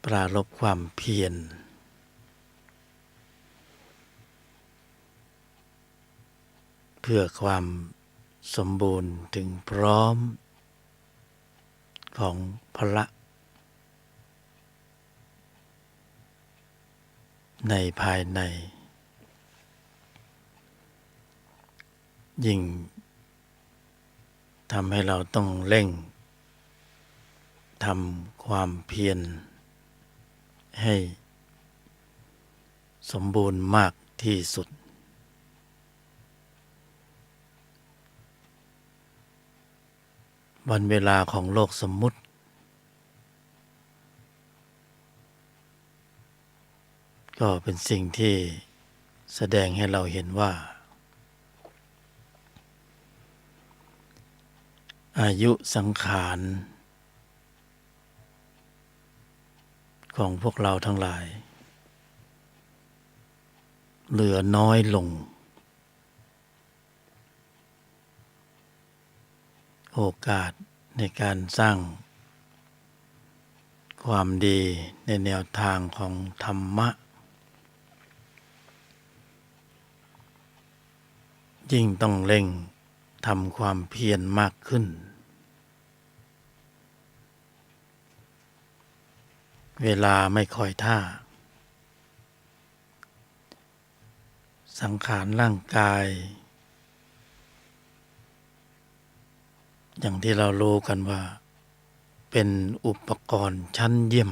ปรารภความเพียรเพื่อความสมบูรณ์ถึงพร้อมของพละในภายในยิ่งทำให้เราต้องเร่งทำความเพียรให้สมบูรณ์มากที่สุดวันเวลาของโลกสมมุติก็เป็นสิ่งที่แสดงให้เราเห็นว่าอายุสังขารของพวกเราทั้งหลายเหลือน้อยลงโอกาสในการสร้างความดีในแนวทางของธรรมะยิ่งต้องเร่งทำความเพียรมากขึ้นเวลาไม่ค่อยท่าสังขารร่างกายอย่างที่เรารู้กันว่าเป็นอุปกรณ์ชั้นเยี่ยม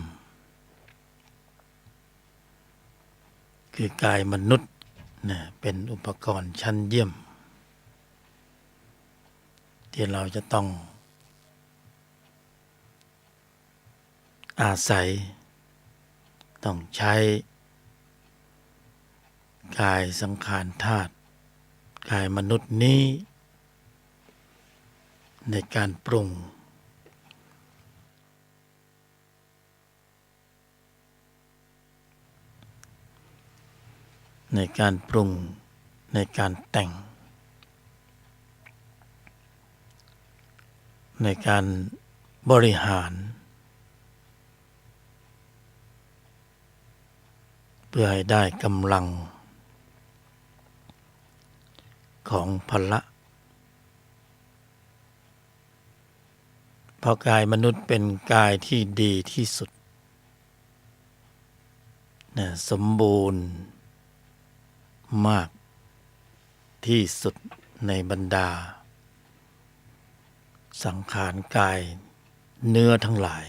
คือกายมนุษย์เป็นอุปกรณ์ชั้นเยี่ยมที่เราจะต้องอาศัยต้องใช้กายสังขารธาตุกายมนุษย์นี้ในการปรุงในการแต่งในการบริหารเพื่อให้ได้กำลังของพละเพราะกายมนุษย์เป็นกายที่ดีที่สุดสมบูรณ์มากที่สุดในบรรดาสังขารกายเนื้อทั้งหลาย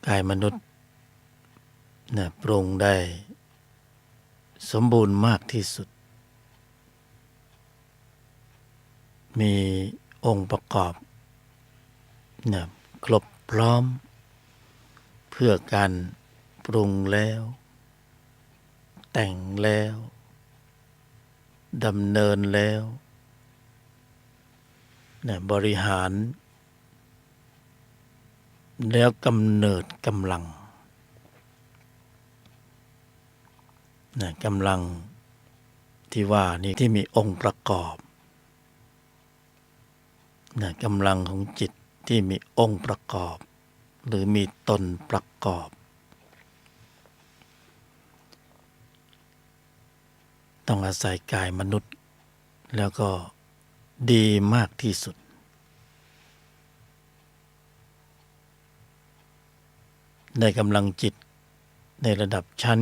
กายมนุษย์ปรุงได้สมบูรณ์มากที่สุดมีองค์ประกอบครบพร้อมเพื่อการปรุงแล้วแต่งแล้วดำเนินแล้วบริหารแล้วกำเนิดกำลังกำลังที่ว่านี่ที่มีองค์ประกอบกำลังของจิตที่มีองค์ประกอบหรือมีตนประกอบต้องอาศัยกายมนุษย์แล้วก็ดีมากที่สุดในกำลังจิตในระดับชั้น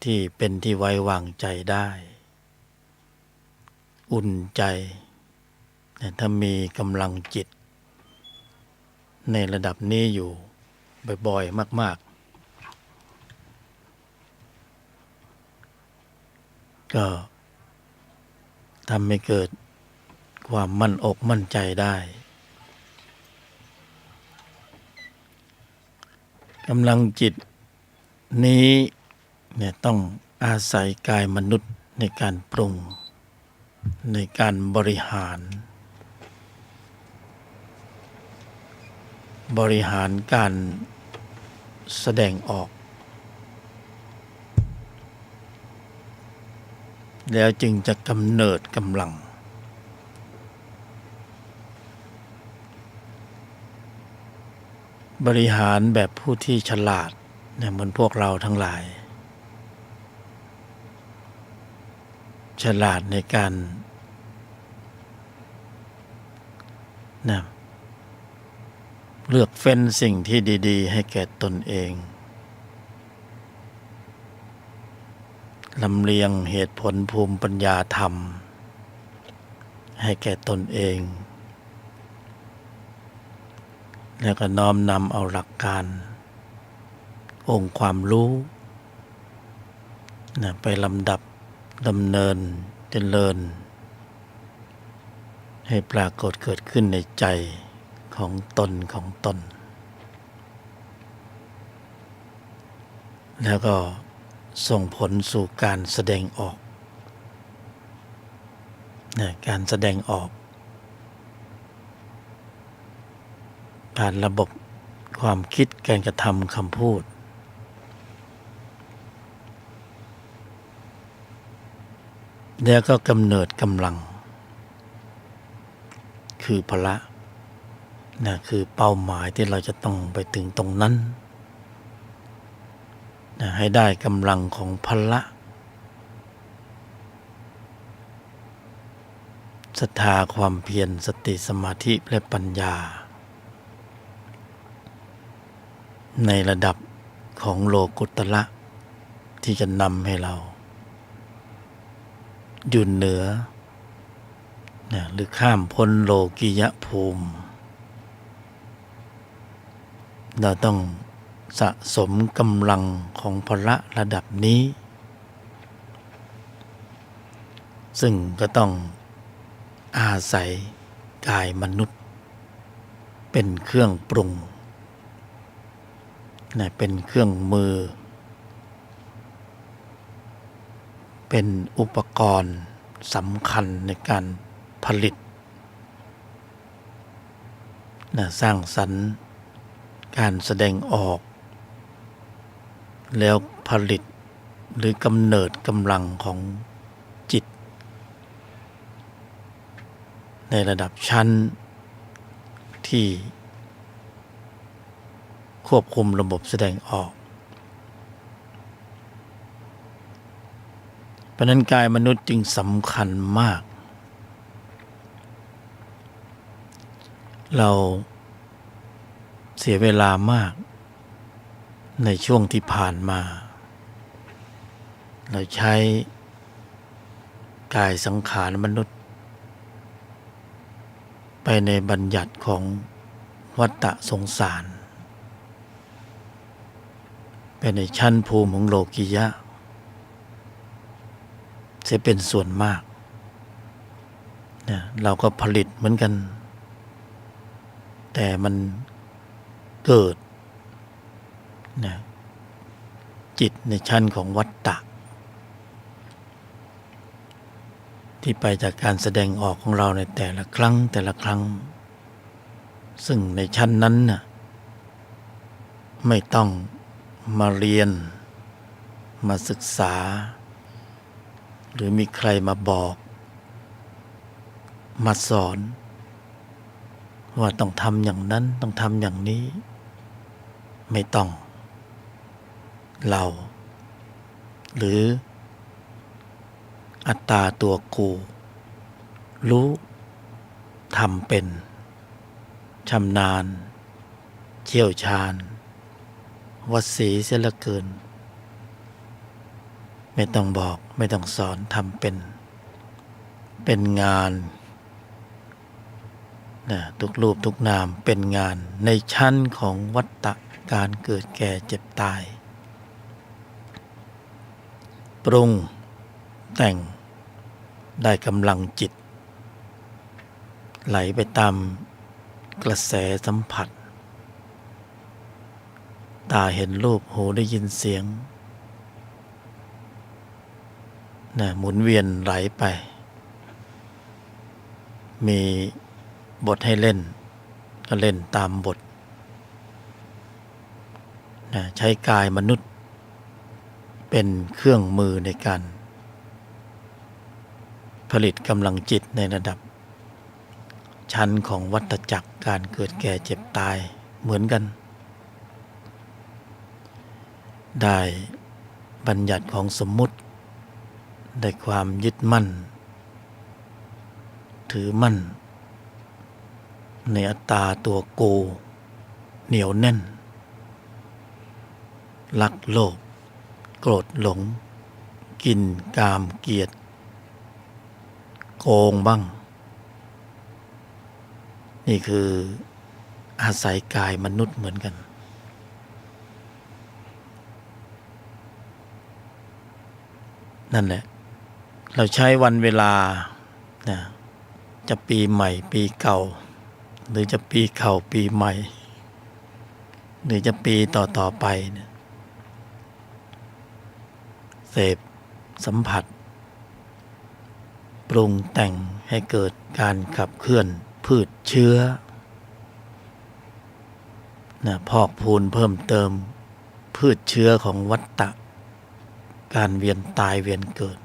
ที่เป็นที่ไว้วางใจได้อุ่นใจถ้ามีกำลังจิตในระดับนี้อยู่บ่อยๆมากๆก็ทำให้เกิดความมั่นอกมั่นใจได้กำลังจิตนี้ต้องอาศัยกายมนุษย์ในการปรุงในการบริหารการแสดงออกแล้วจึงจะกำเนิดกำลัง บริหารแบบผู้ที่ฉลาดเนี่ยเหมือนพวกเราทั้งหลาย ฉลาดในการเลือกเฟ้นสิ่งที่ดีๆให้แก่ตนเองลำเลียงเหตุผลภูมิปัญญาธรรมให้แก่ตนเองแล้วก็น้อมนำเอาหลักการองค์ความรู้ไปลำดับดำเนินเจริญให้ปรากฏเกิดขึ้นในใจของตนแล้วก็ส่งผลสู่การแสดงออกการแสดงออกผ่านระบบความคิดการกระทำคำพูดแล้วก็กำเนิดกำลังคือพละคือเป้าหมายที่เราจะต้องไปถึงตรงนั้นให้ได้กำลังของพละศรัทธาความเพียรสติสมาธิและปัญญาในระดับของโลกุตระที่จะนำให้เราอยู่เหนือหรือข้ามพ้นโลกิยภูมิเราต้องสะสมกำลังของพละระดับนี้ซึ่งก็ต้องอาศัยกายมนุษย์เป็นเครื่องปรุงเป็นเครื่องมือเป็นอุปกรณ์สำคัญในการผลิตสร้างสรรค์การแสดงออกแล้วผลิตหรือกำเนิดกำลังของจิตในระดับชั้นที่ควบคุมระบบแสดงออกเพราะนั้นกายมนุษย์จึงสำคัญมากเราเสียเวลามากในช่วงที่ผ่านมาเราใช้กายสังขารมนุษย์ไปในบัญญัติของวัฏฏะสงสารไปในชั้นภูมิของโลกิยะจะเป็นส่วนมากเราก็ผลิตเหมือนกันแต่มันเกิดจิตในชั้นของวัฏฏะที่ไปจากการแสดงออกของเราในแต่ละครั้งซึ่งในชั้นนั้นไม่ต้องมาเรียนมาศึกษาหรือมีใครมาบอกมาสอนว่าต้องทำอย่างนั้นต้องทำอย่างนี้ไม่ต้องเราหรืออัตตาตัวกูรู้ทำเป็นชำนาญเชี่ยวชาญวัดสีเสียเหลือเกินไม่ต้องบอกไม่ต้องสอนทำเป็นงานทุกรูปทุกนามเป็นงานในชั้นของวัฏฏะการเกิดแก่เจ็บตายปรุงแต่งได้กำลังจิตไหลไปตามกระแสสัมผัสตาเห็นรูปหูได้ยินเสียงหมุนเวียนไหลไปมีบทให้เล่นก็เล่นตามบทใช้กายมนุษย์เป็นเครื่องมือในการผลิตกำลังจิตในระดับชั้นของวัฏจักรการเกิดแก่เจ็บตายเหมือนกัน ได้บัญญัติของสมมุติได้ความยึดมั่นถือมั่นในอัตตาตัวกูเหนียวแน่นรักโลภโกรธหลงกินกามเกียรติโกงบ้างนี่คืออาศัยกายมนุษย์เหมือนกันนั่นแหละเราใช้วันเวลานะจะปีใหม่ปีเก่าหรือจะปีเก่าปีใหม่หรือจะปีต่อไปเนี่ยเสพสัมผัสปรุงแต่งให้เกิดการขับเคลื่อนพืชเชื้อนะพอกพูนเพิ่มเติมพืชเชื้อของวัฏฏะการเวียนตายเวียนเกิด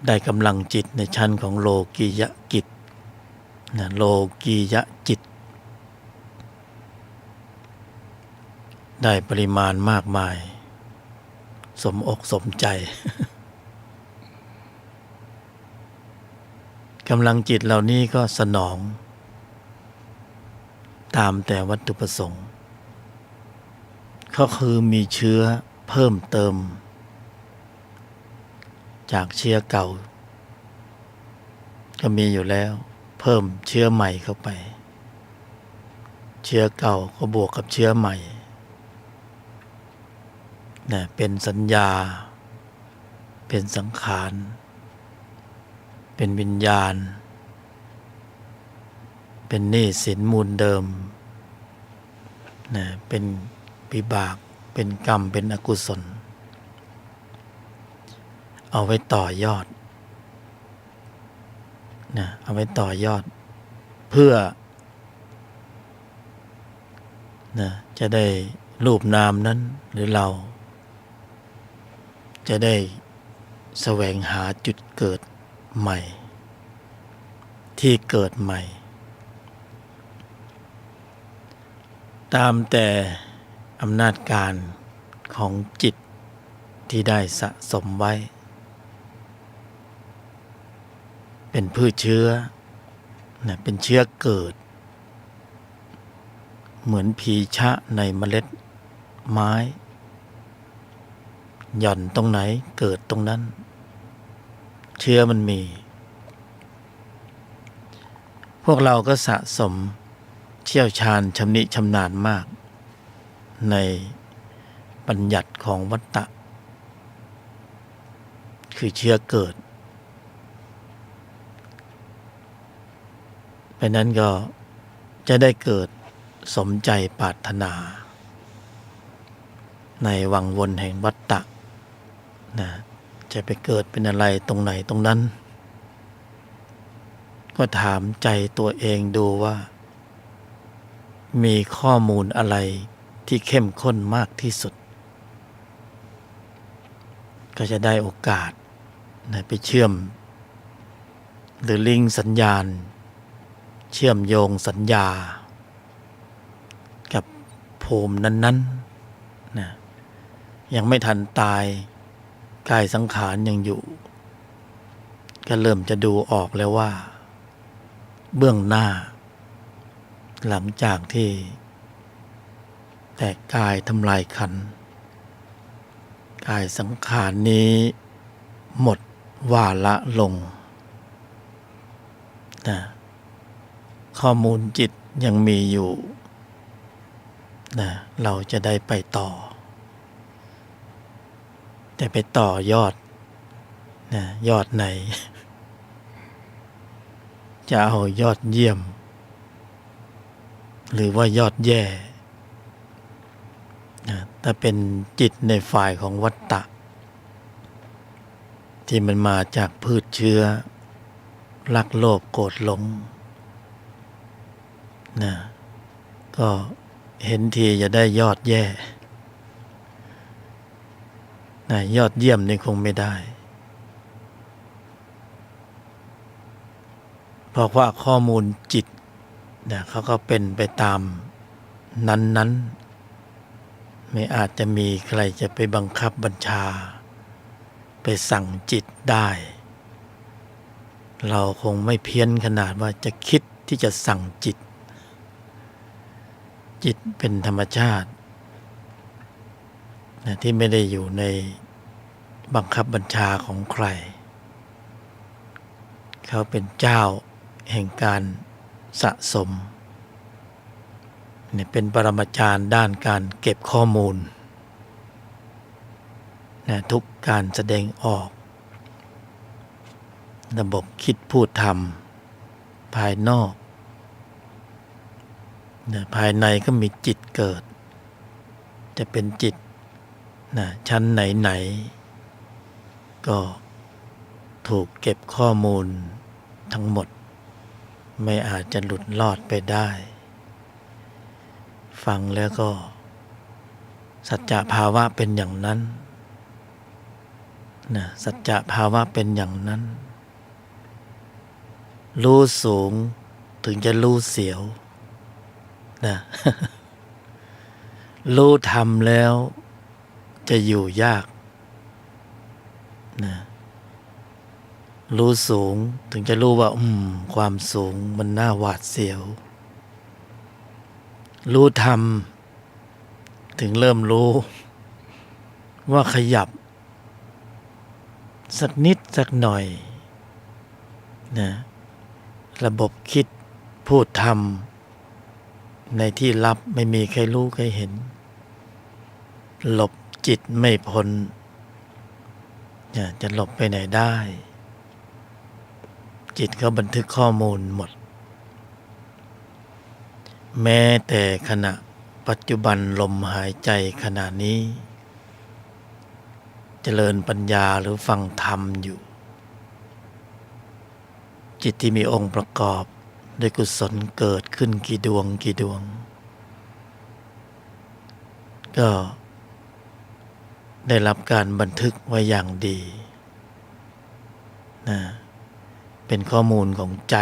ได้กำลังจิตในชั้นของโลกียะกิจนะโลกียะจิตได้ปริมาณมากมายสมอกสมใจ กำลังจิตเหล่านี้ก็สนองตามแต่วัตถุประสงค์ก็คือมีเชื้อเพิ่มเติมจากเชื้อเก่าก็มีอยู่แล้วเพิ่มเชื้อใหม่เข้าไปเชื้อเก่าก็บวกกับเชื้อใหม่นะเป็นสัญญาเป็นสังขารเป็นวิญญาณเป็นหนี้สินมูลเดิมนะเป็นวิบากเป็นกรรมเป็นอกุศลเอาไว้ต่อยอดนะเอาไว้ต่อยอดเพื่อนะจะได้รูปนามนั้นหรือเราจะได้แสวงหาจุดเกิดใหม่ที่เกิดใหม่ตามแต่อำนาจการของจิตที่ได้สะสมไว้เป็นพืชเชื้อนะเป็นเชื้อเกิดเหมือนพีชะในเมล็ดไม้หย่อนตรงไหนเกิดตรงนั้นเชื้อมันมีพวกเราก็สะสมเชี่ยวชาญชำนิชำนาญมากในบัญญัติของวัฏฏะคือเชื้อเกิดเพราะนั้นก็จะได้เกิดสมใจปรารถนาในวังวนแห่งวัฏฏะนะจะไปเกิดเป็นอะไรตรงไหนตรงนั้นก็ถามใจตัวเองดูว่ามีข้อมูลอะไรที่เข้มข้นมากที่สุดก็จะได้โอกาสนะไปเชื่อมหรือลิงก์สัญญาณเชื่อมโยงสัญญากับภูมินั้นๆนะยังไม่ทันตายกายสังขารยังอยู่ก็เริ่มจะดูออกแล้วว่าเบื้องหน้าหลังจากที่แตกกายทำลายขันธ์กายสังขารนี้หมดวาระลงนะข้อมูลจิตยังมีอยู่นะเราจะได้ไปต่อแต่ไปต่อยอดนะยอดไหน จะเอายอดเยี่ยมหรือว่ายอดแย่นะถ้าเป็นจิตในฝ่ายของวัฏฏะที่มันมาจากพืชเชื้อรักโลภโกรธหลงนะก็เห็นทีจะได้ยอดแย่นะยอดเยี่ยมนี่คงไม่ได้เพราะว่าข้อมูลจิตนะเขาก็เป็นไปตามนั้น ไม่อาจจะมีใครจะไปบังคับบัญชาไปสั่งจิตได้ เราคงไม่เพี้ยนขนาดว่าจะคิดที่จะสั่งจิตเป็นธรรมชาตินะที่ไม่ได้อยู่ในบังคับบัญชาของใครเขาเป็นเจ้าแห่งการสะสมเนี่ยเป็นปรมาจารย์ด้านการเก็บข้อมูลนะทุกการแสดงออกระบบคิดพูดทำภายนอกนะภายในก็มีจิตเกิดจะเป็นจิตนะชั้นไหนๆก็ถูกเก็บข้อมูลทั้งหมดไม่อาจจะหลุดลอดไปได้ฟังแล้วก็สัจจะภาวะเป็นอย่างนั้นนะสัจจะภาวะเป็นอย่างนั้นรู้สูงถึงจะรู้เสียวนะ รู้ทำแล้วจะอยู่ยากนะรู้สูงถึงจะรู้ว่าความสูงมันน่าหวาดเสียวรู้ทำถึงเริ่มรู้ว่าขยับสักนิดสักหน่อยนะระบบคิดพูดทำในที่ลับไม่มีใครรู้ใครเห็นหลบจิตไม่พ้นจะหลบไปไหนได้จิตก็บันทึกข้อมูลหมดแม้แต่ขณะปัจจุบันลมหายใจขณะนี้เจริญปัญญาหรือฟังธรรมอยู่จิตที่มีองค์ประกอบด้วยกุศลเกิดขึ้นกี่ดวงก็ได้รับการบันทึกไว้อย่างดีนะเป็นข้อมูลของใจ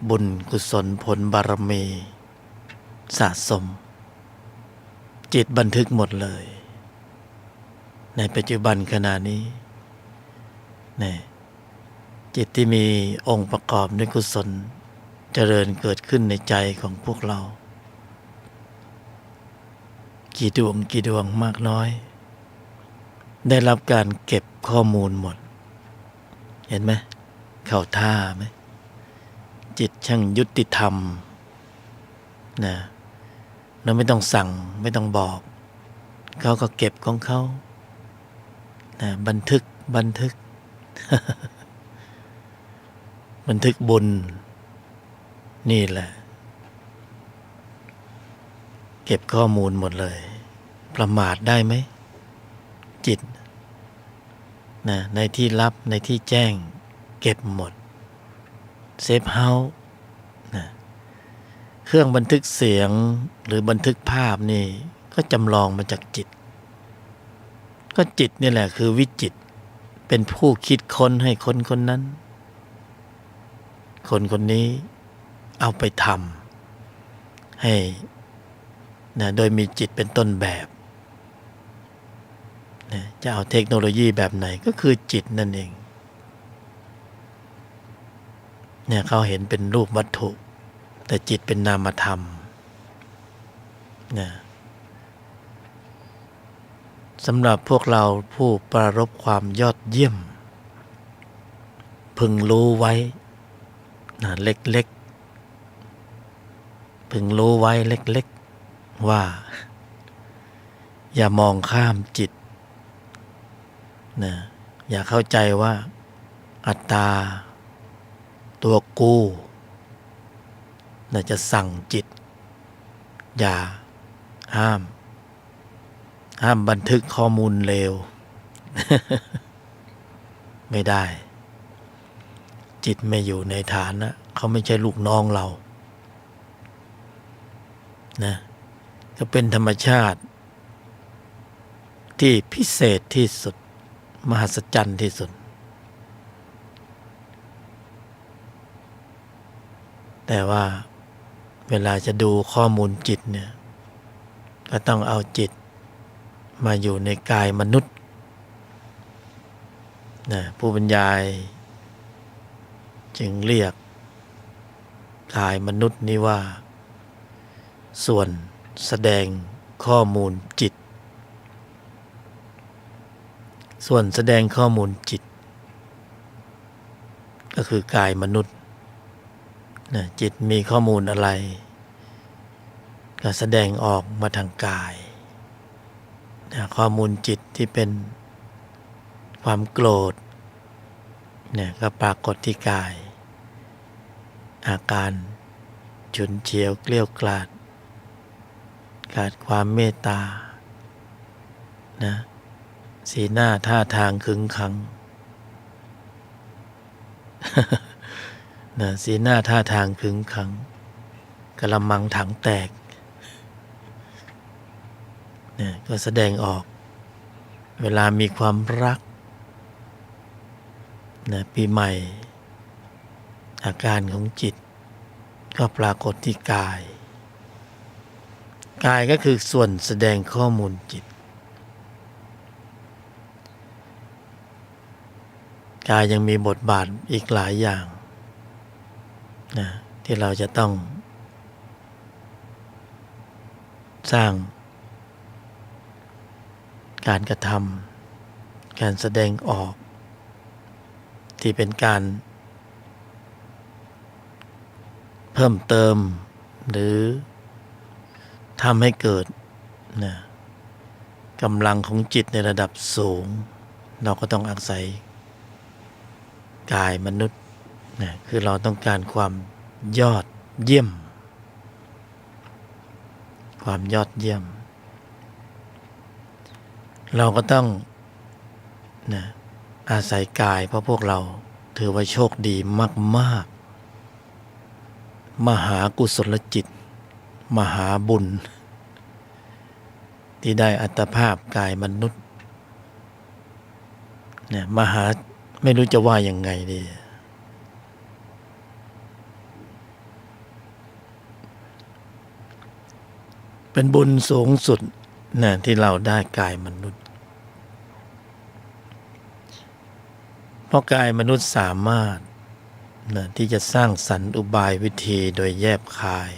บุญกุศลผลบารมีสะสมจิตบันทึกหมดเลยในปัจจุบันขณะนี้เนี่ยจิตที่มีองค์ประกอบด้วยกุศลเจริญเกิดขึ้นในใจของพวกเรากี่ดวงมากน้อยได้รับการเก็บข้อมูลหมดเห็นไหมเข้าท่าไหมจิตช่างยุติธรรมนะเราไม่ต้องสั่งไม่ต้องบอกเขาก็เก็บของเขานะบันทึก บันทึกบุญนี่แหละเก็บข้อมูลหมดเลยประมาทได้ไหมจิตนะในที่ลับในที่แจ้งเก็บหมดเซฟเฮาส์นะเครื่องบันทึกเสียงหรือบันทึกภาพนี่ก็จำลองมาจากจิตก็จิตนี่แหละคือวิจิตรเป็นผู้คิดค้นให้คนนั้นคนนี้เอาไปทำให้นะโดยมีจิตเป็นต้นแบบนะจะเอาเทคโนโลยีแบบไหนก็คือจิตนั่นเองเนี่ยเขาเห็นเป็นรูปวัตถุแต่จิตเป็นนามธรรมนะสำหรับพวกเราผู้ปรารภความยอดเยี่ยมพึงรู้ไว้นะเล็กๆพึงรู้ไว้เล็กๆว่าอย่ามองข้ามจิตนะอย่าเข้าใจว่าอัตตาตัวกูน่าจะสั่งจิตอย่าห้ามบันทึกข้อมูลเลว ไม่ได้จิตไม่อยู่ในฐานะเขาไม่ใช่ลูกน้องเรานะก็เป็นธรรมชาติที่พิเศษที่สุดมหัศจรรย์ที่สุดแต่ว่าเวลาจะดูข้อมูลจิตเนี่ย ก็ต้องเอาจิตมาอยู่ในกายมนุษย์นะผู้บรรยายจึงเรียกกายมนุษย์นี้ว่าส่วนแสดงข้อมูลจิตส่วนแสดงข้อมูลจิตก็คือกายมนุษย์นะจิตมีข้อมูลอะไรก็แสดงออกมาทางกายนะข้อมูลจิตที่เป็นความโกรธเนี่ยก็ปรากฏที่กายอาการฉุนเฉียวเกลี้ยวกล่อมขาดความเมตตานะสีหน้าท่าทางขึงขัง นะสีหน้าท่าทางขึงขังกะละมังถังแตกเนี่ยก็แสดงออกเวลามีความรักนะปีใหม่อาการของจิตก็ปรากฏที่กายกายก็คือส่วนแสดงข้อมูลจิตกายยังมีบทบาทอีกหลายอย่างนะที่เราจะต้องสร้างการกระทำการแสดงออกที่เป็นการเพิ่มเติมหรือทำให้เกิดนะกำลังของจิตในระดับสูงเราก็ต้องอาศัยกายมนุษย์นะคือเราต้องการความยอดเยี่ยมความยอดเยี่ยมเราก็ต้องนะอาศัยกายเพราะพวกเราถือว่าโชคดีมากๆมหากุศลจิตมหาบุญที่ได้อัตภาพกายมนุษย์เนี่ยมหาไม่รู้จะว่ายังไงดีเป็นบุญสูงสุดนะที่เราได้กายมนุษย์เพราะกายมนุษย์สามารถนะที่จะสร้างสรรค์อุบายวิธีโดยแยบคาย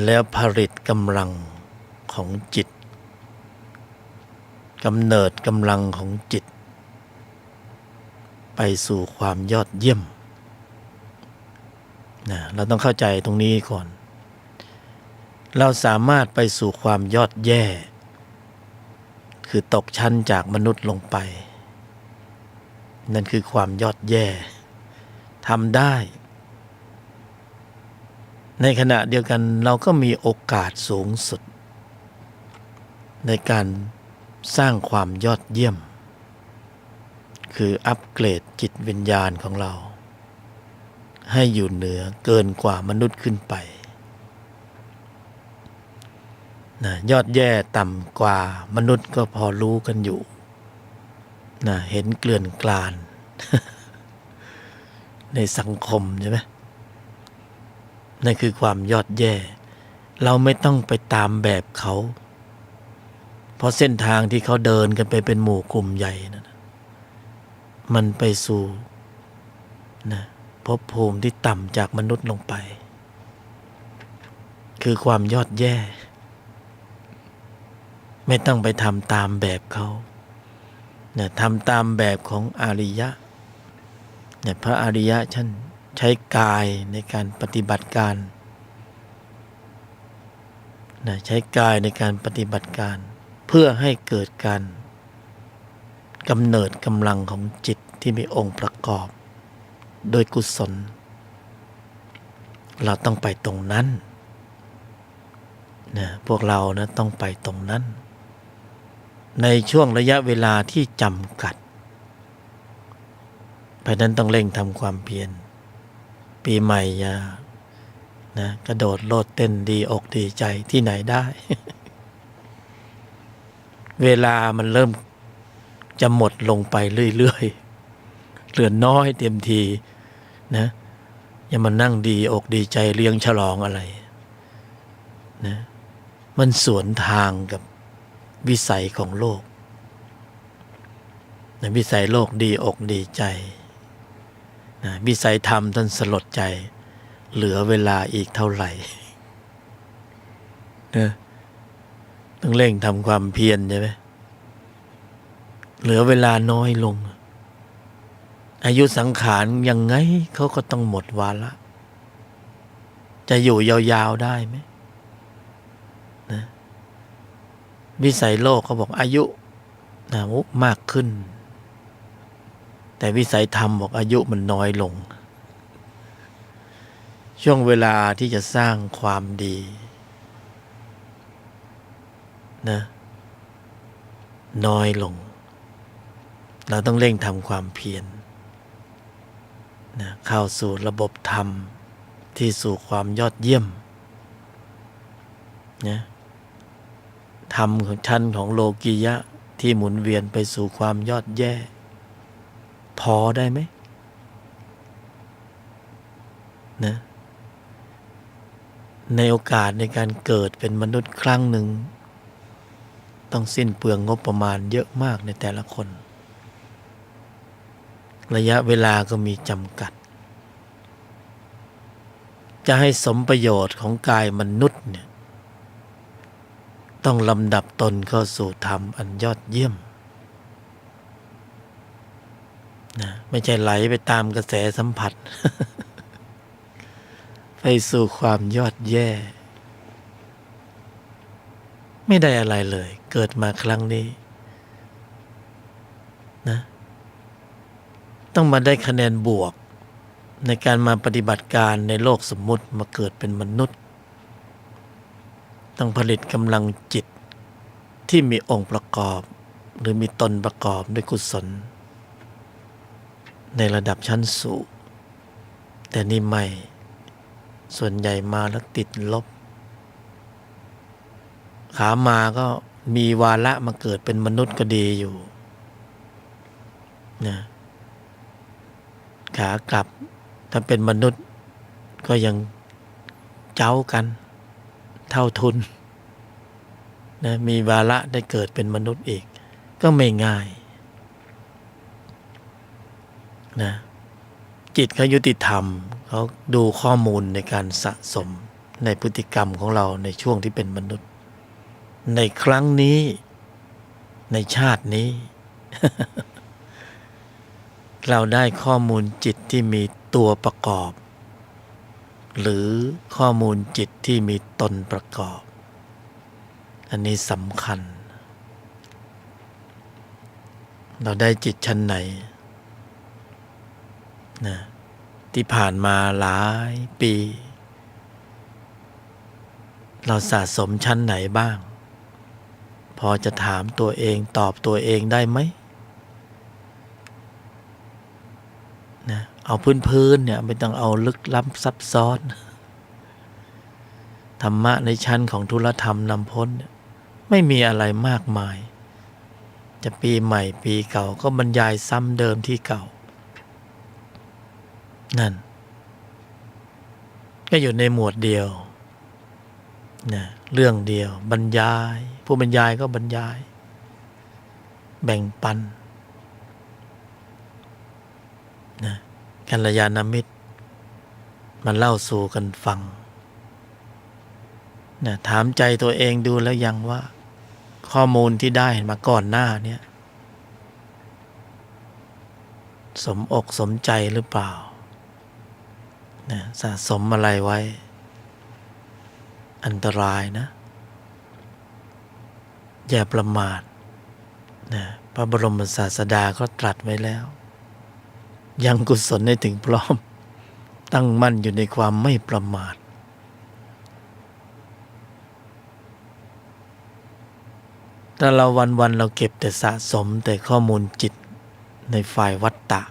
แล้วผลิตกำลังของจิตกำเนิดกำลังของจิตไปสู่ความยอดเยี่ยมนะเราต้องเข้าใจตรงนี้ก่อนเราสามารถไปสู่ความยอดแย่คือตกชั้นจากมนุษย์ลงไปนั่นคือความยอดแย่ทำได้ในขณะเดียวกันเราก็มีโอกาสสูงสุดในการสร้างความยอดเยี่ยมคืออัปเกรดจิตวิญญาณของเราให้อยู่เหนือเกินกว่ามนุษย์ขึ้นไปนะยอดแย่ต่ำกว่ามนุษย์ก็พอรู้กันอยู่นะเห็นเกลื่อนกลาด ในสังคมใช่ไหมนั่นคือความยอดแย่เราไม่ต้องไปตามแบบเขาเพราะเส้นทางที่เขาเดินกันไปเป็นหมู่กลุ่มใหญ่นะมันไปสู่นะภพภูมิที่ต่ำจากมนุษย์ลงไปคือความยอดแย่ไม่ต้องไปทำตามแบบเขาเนี่ยทำตามแบบของอริยะเนี่ยพระอริยะท่านใช้กายในการปฏิบัติการนะใช้กายในการปฏิบัติการเพื่อให้เกิดการกำเนิดกำลังของจิตที่มีองค์ประกอบโดยกุศลเราต้องไปตรงนั้นนะพวกเรานะต้องไปตรงนั้นในช่วงระยะเวลาที่จำกัดเพราะนั้นต้องเร่งทำความเพียรปีใหม่อย่านะกระโดดโลดเต้นดีอกดีใจที่ไหนได้ เวลามันเริ่มจะหมดลงไปเรื่อยๆเหลือน้อยเต็มทีนะอย่ามานั่งดีอกดีใจเลี้ยงฉลองอะไร นะมันสวนทางกับวิสัยของโลกนะวิสัยโลกดีอกดีใจนะวิสัยธรรมท่านสลดใจเหลือเวลาอีกเท่าไหร่นะต้องเร่งทำความเพียรใช่ไหมเหลือเวลาน้อยลงอายุสังขารยังไงเขาก็ต้องหมดวาระจะอยู่ยาวๆได้ไหมนะวิสัยโลกเขาบอกอายุนะมากขึ้นแต่วิสัยธรรมบอกอายุมันน้อยลงช่วงเวลาที่จะสร้างความดีนะน้อยลงเราต้องเร่งทำความเพียรนะเข้าสู่ระบบธรรมที่สู่ความยอดเยี่ยมนะธรรมของชั้นของโลกียะที่หมุนเวียนไปสู่ความยอดแย่พอได้ไหมนะในโอกาสในการเกิดเป็นมนุษย์ครั้งหนึ่งต้องสิ้นเปลืองงบประมาณเยอะมากในแต่ละคนระยะเวลาก็มีจำกัดจะให้สมประโยชน์ของกายมนุษย์เนี่ยต้องลำดับตนเข้าสู่ธรรมอันยอดเยี่ยมนะไม่ใช่ไหลไปตามกระแสสัมผัส ไปสู่ความยอดแย่ไม่ได้อะไรเลยเกิดมาครั้งนี้นะต้องมาได้คะแนนบวกในการมาปฏิบัติการในโลกสมมุติมาเกิดเป็นมนุษย์ต้องผลิตกำลังจิตที่มีองค์ประกอบหรือมีตนประกอบด้วยกุศลในระดับชั้นสูงแต่นี่ไม่ส่วนใหญ่มาแล้วติดลบขามาก็มีวาระมาเกิดเป็นมนุษย์ก็ดีอยู่นะขากลับถ้าเป็นมนุษย์ก็ยังเจ้ากันเท่าทุนนะมีวาระได้เกิดเป็นมนุษย์อีกก็ไม่ง่ายนะจิตเขายุติธรรมเขาดูข้อมูลในการสะสมในพฤติกรรมของเราในช่วงที่เป็นมนุษย์ในครั้งนี้ในชาตินี้ เราได้ข้อมูลจิตที่มีตัวประกอบหรือข้อมูลจิตที่มีตนประกอบอันนี้สำคัญเราได้จิตชั้นไหนนะที่ผ่านมาหลายปีเราสะสมชั้นไหนบ้างพอจะถามตัวเองตอบตัวเองได้ไหมนะเอาพื้นเนี่ยไม่ต้องเอาลึกล้ำซับซ้อนธรรมะในชั้นของธุลธรรมนำพ้นไม่มีอะไรมากมายจะปีใหม่ปีเก่าก็บรรยายซ้ำเดิมที่เก่านั่นก็อยู่ในหมวดเดียวนะเรื่องเดียวบรรยายผู้บรรยายก็บรรยายแบ่งปันนะกัลยาณมิตรมาเล่าสู่กันฟังนะถามใจตัวเองดูแล้วยังว่าข้อมูลที่ได้มาก่อนหน้าเนี่ยสมอกสมใจหรือเปล่านะสะสมอะไรไว้อันตรายนะอย่าประมาทนะพระบรมศาสดาก็ตรัสไว้แล้วยังกุศลให้ถึงพร้อมตั้งมั่นอยู่ในความไม่ประมาทถ้าเราวันๆเราเก็บแต่สะสมแต่ข้อมูลจิตในฝ่ายวัตตะ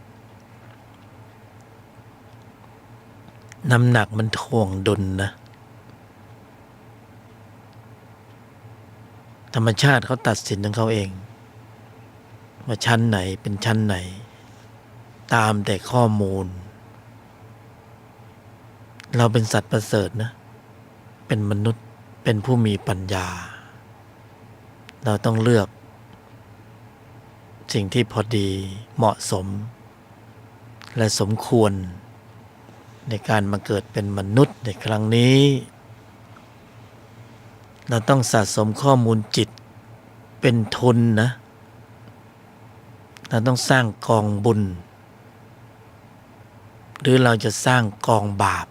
น้ำหนักมันถ่วงดุลนะธรรมชาติเขาตัดสินของเขาเองว่าชั้นไหนเป็นชั้นไหนตามแต่ข้อมูลเราเป็นสัตว์ประเสริฐนะเป็นมนุษย์ เป็นผู้มีปัญญาเราต้องเลือกสิ่งที่พอดีเหมาะสมและสมควรในการมาเกิดเป็นมนุษย์ในครั้งนี้เราต้องสะสมข้อมูลจิตเป็นทุนนะเราต้องสร้างกองบุญหรือเราจะสร้างกองบาป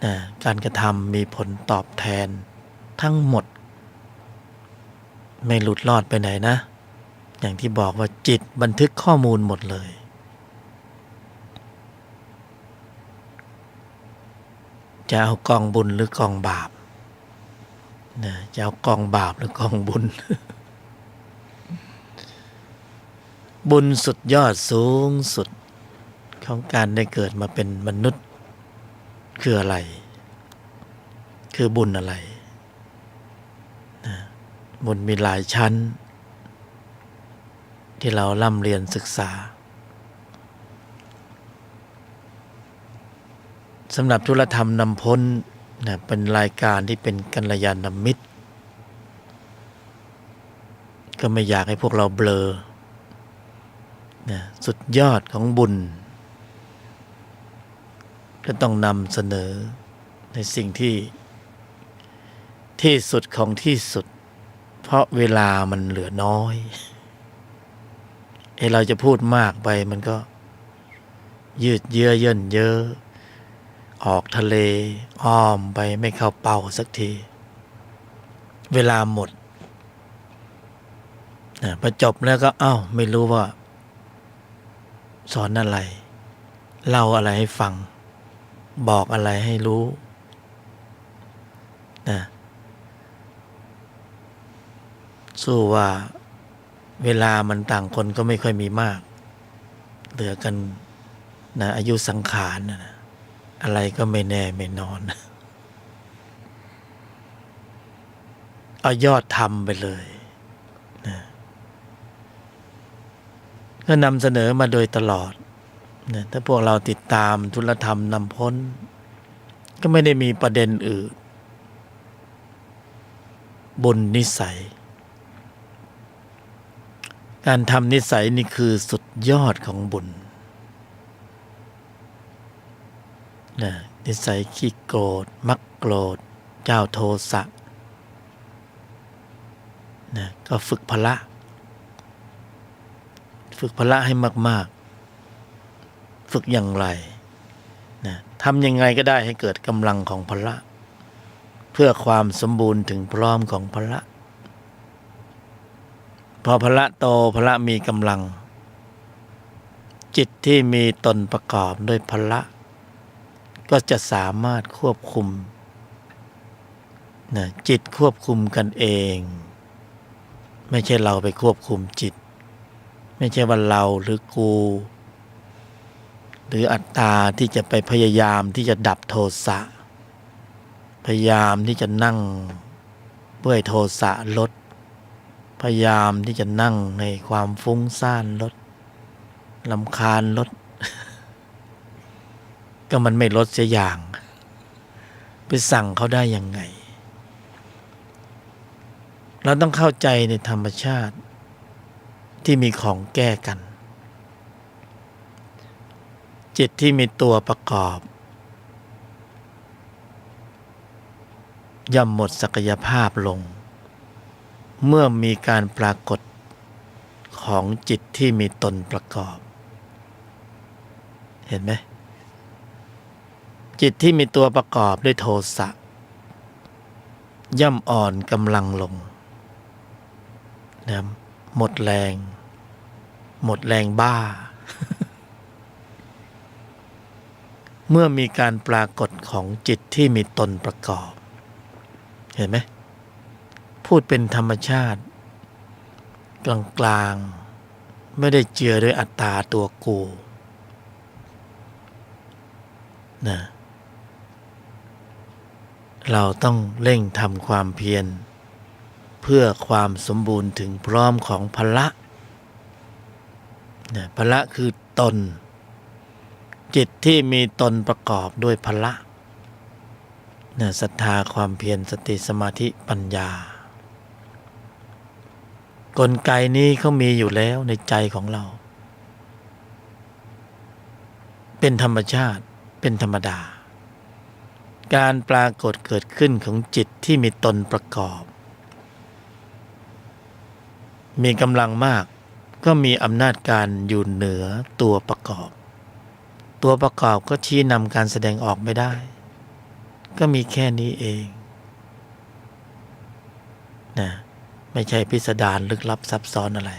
นะการกระทำมีผลตอบแทนทั้งหมดไม่หลุดรอดไปไหนนะอย่างที่บอกว่าจิตบันทึกข้อมูลหมดเลยจะเอากองบุญหรือกองบาปนะจะเอากองบาปหรือกองบุญ บุญสุดยอดสูงสุดของการได้เกิดมาเป็นมนุษย์คืออะไรคือบุญอะไรนะบุญมีหลายชั้นที่เราร่ำเรียนศึกษาสำหรับธุลธรรมนำพ้นนะเป็นรายการที่เป็นกัลยาณมิตรก็ไม่อยากให้พวกเราเบลอนะสุดยอดของบุญก็ต้องนำเสนอในสิ่งที่สุดของที่สุดเพราะเวลามันเหลือน้อยเราจะพูดมากไปมันก็ยืดเยื้อเยินเย้อออกทะเลอ้อมไปไม่เข้าเป้าสักทีเวลาหมดพอจบแล้วก็ไม่รู้ว่าสอนอะไรเล่าอะไรให้ฟังบอกอะไรให้รู้นะสู้ว่าเวลามันต่างคนก็ไม่ค่อยมีมากเหลือกันนะอายุสังขารนะอะไรก็ไม่แน่ไม่นอนเอายอดทำไปเลยนะก็นำเสนอมาโดยตลอดนะถ้าพวกเราติดตามธุลธรรมนำพ้นก็ไม่ได้มีประเด็นอื่นบุญนิสัยการทำนิสัยนี่คือสุดยอดของบุญนะนิสัยขี้โกรธมักโกรธเจ้าโทสะนะก็ฝึกพละให้มากๆฝึกอย่างไรนะทำยังไงก็ได้ให้เกิดกำลังของพละเพื่อความสมบูรณ์ถึงพร้อมของพละพอพละโตพละมีกำลังจิตที่มีตนประกอบด้วยพละก็จะสามารถควบคุมนะจิตควบคุมกันเองไม่ใช่เราไปควบคุมจิตไม่ใช่ว่าเราหรือกูหรืออัตตาที่จะไปพยายามที่จะดับโทสะพยายามที่จะนั่งเพื่อให้โทสะลดพยายามที่จะนั่งในความฟุ้งซ่านลดรำคาญลด ก็มันไม่ลดเสียอย่างไปสั่งเขาได้ยังไงเราต้องเข้าใจในธรรมชาติที่มีของแก้กันจิตที่มีตัวประกอบย่อมหมดศักยภาพลงเมื่อมีการปรากฏของจิตที่มีตนประกอบเห็นไหมจิตที่มีตัวประกอบด้วยโทสะย่อมอ่อนกำลังลงนะหมดแรงบ้า เมื่อมีการปรากฏของจิตที่มีตนประกอบเห็นไหมพูดเป็นธรรมชาติกลางๆไม่ได้เจือด้วยอัตตาตัวกูนะเราต้องเร่งทำความเพียรเพื่อความสมบูรณ์ถึงพร้อมของพละนะพละคือตนจิตที่มีตนประกอบด้วยพละ ศรัทธาความเพียรสติสมาธิปัญญา กลไกนี้เขามีอยู่แล้วในใจของเรา เป็นธรรมชาติเป็นธรรมดา การปรากฏเกิดขึ้นของจิตที่มีตนประกอบ มีกำลังมากก็มีอำนาจการอยู่เหนือตัวประกอบ ตัวประกอบก็ชี้นำการแสดงออกไม่ได้ ก็มีแค่นี้เองนะไม่ใช่พิสดารลึกลับซับซ้อนอะไร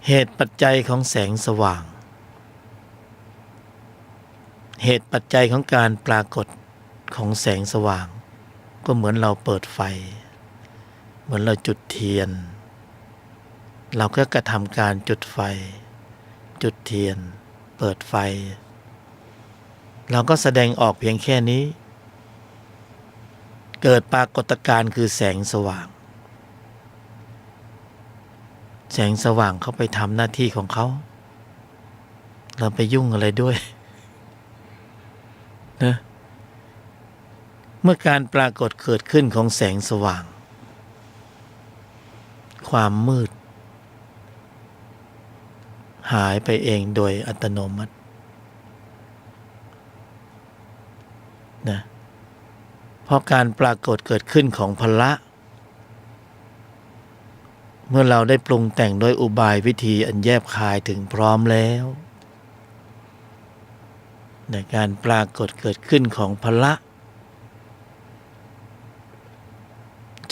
เหตุปัจจัยของแสงสว่าง เหตุปัจจัยของการปรากฏของแสงสว่างก็เหมือนเราเปิดไฟเหมือนเราจุดเทียนเราก็กระทำการจุดไฟจุดเทียนเปิดไฟเราก็แสดงออกเพียงแค่นี้เกิดปรากฏการณ์คือแสงสว่างแสงสว่างเขาไปทำหน้าที่ของเขาเราไปยุ่งอะไรด้วยนะเมื่อการปรากฏเกิดขึ้นของแสงสว่างความมืดหายไปเองโดยอัตโนมัตินะเพราะการปรากฏเกิดขึ้นของพละเมื่อเราได้ปรุงแต่งโดยอุบายวิธีอันแยบคายถึงพร้อมแล้วในการปรากฏเกิดขึ้นของพละ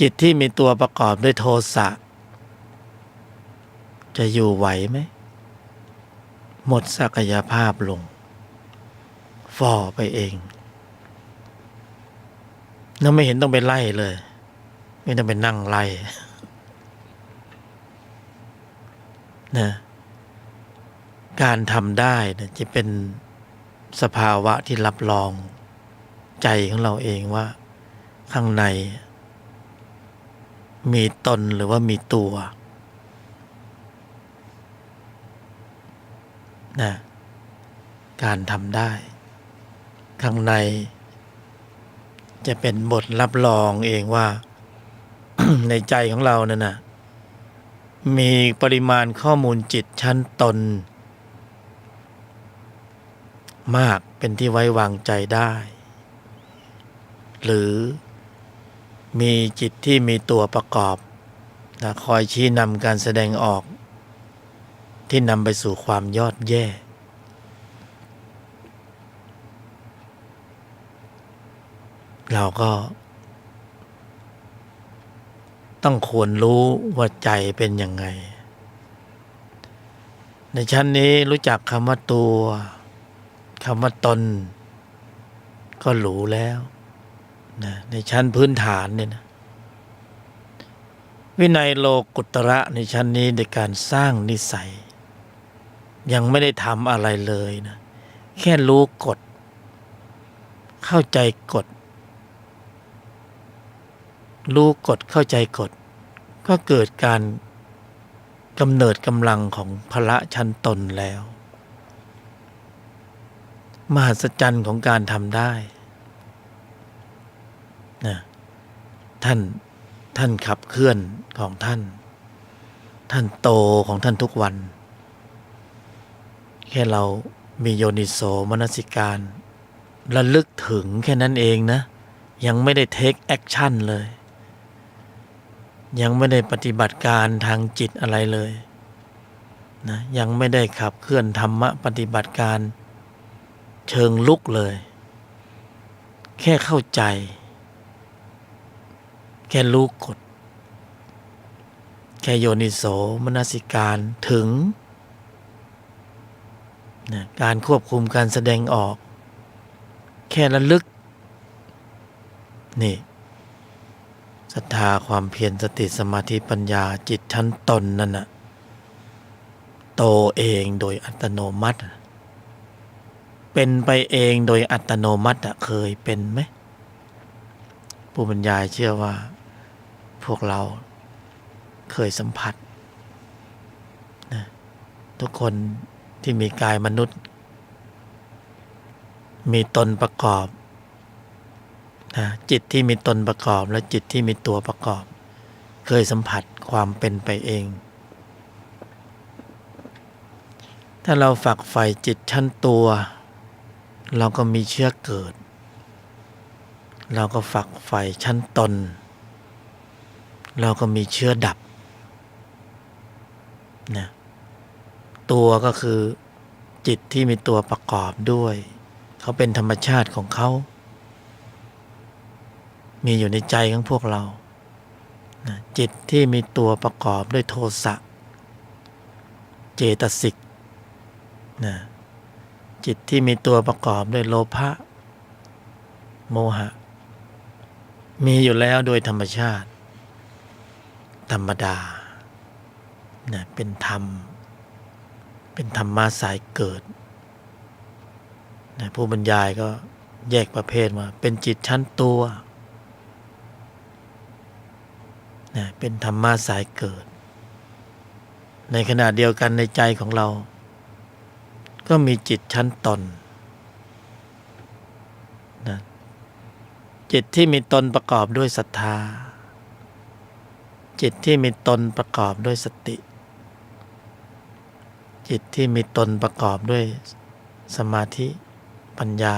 จิตที่มีตัวประกอบด้วยโทสะจะอยู่ไหวไหมหมดศักยภาพลงฝ่อไปเองแล้วไม่เห็นต้องไปไล่เลยไม่ต้องไปนั่งไล่นะการทำได้นะจะเป็นสภาวะที่รับรองใจของเราเองว่าข้างในมีตนหรือว่ามีตัวนะการทำได้ข้างในจะเป็นบทรับรองเองว่า ในใจของเรานั่นนะมีปริมาณข้อมูลจิตชั้นตนมากเป็นที่ไว้วางใจได้หรือมีจิตที่มีตัวประกอบนะคอยชี้นำการแสดงออกที่นำไปสู่ความยอดแย่เราก็ต้องควรรู้ว่าใจเป็นยังไงในชั้นนี้รู้จักคำว่าตัวคำว่าตนก็รู้แล้วนะในชั้นพื้นฐานเนี่ยนะวินัยโลกุตระในชั้นนี้ในการสร้างนิสัยยังไม่ได้ทำอะไรเลยนะแค่รู้กฎเข้าใจกฎรู้กฎเข้าใจกฎก็เกิดการกำเนิดกำลังของพละชั้นตนแล้วมหัศจรรย์ของการทำได้นะท่านขับเคลื่อนของท่านโตของท่านทุกวันแค่เรามีโยนิโสมนสิการระลึกถึงแค่นั้นเองนะยังไม่ได้เทคแอคชั่นเลยยังไม่ได้ปฏิบัติการทางจิตอะไรเลยนะยังไม่ได้ขับเคลื่อนธรรมะปฏิบัติการเชิงลุกเลยแค่เข้าใจแค่รู้กฎแค่โยนิโสมนสิการถึงนะการควบคุมการแสดงออกแค่ระลึกนี่ศรัทธาความเพียรสติสมาธิปัญญาจิตชั้นตนนั่นน่ะโตเองโดยอัตโนมัติเป็นไปเองโดยอัตโนมัติเคยเป็นไหมผู้บรรยายเชื่อว่าพวกเราเคยสัมผัสนะทุกคนที่มีกายมนุษย์ มีตนประกอบนะจิตที่มีตนประกอบและจิตที่มีตัวประกอบ เคยสัมผัสความเป็นไปเอง ถ้าเราฝักใฝ่จิตชั้นตัว เราก็มีเชื้อเกิด เราก็ฝักใฝ่ชั้นตน เราก็มีเชื้อดับนะตัวก็คือจิตที่มีตัวประกอบด้วย เขาเป็นธรรมชาติของเขา มีอยู่ในใจของพวกเรานะจิตที่มีตัวประกอบด้วยโทสะเจตสิกนะจิตที่มีตัวประกอบด้วยโลภะโมหะมีอยู่แล้วโดยธรรมชาติธรรมดานะเป็นธรรมมาสายเกิดนะผู้บรรยายก็แยกประเภทว่าเป็นจิตชั้นตัวนะเป็นธรรมะสายเกิดในขณะเดียวกันในใจของเราก็มีจิตชั้นตนนะจิตที่มีตนประกอบด้วยศรัทธาจิตที่มีตนประกอบด้วยสติจิตที่มีตนประกอบด้วยสมาธิปัญญา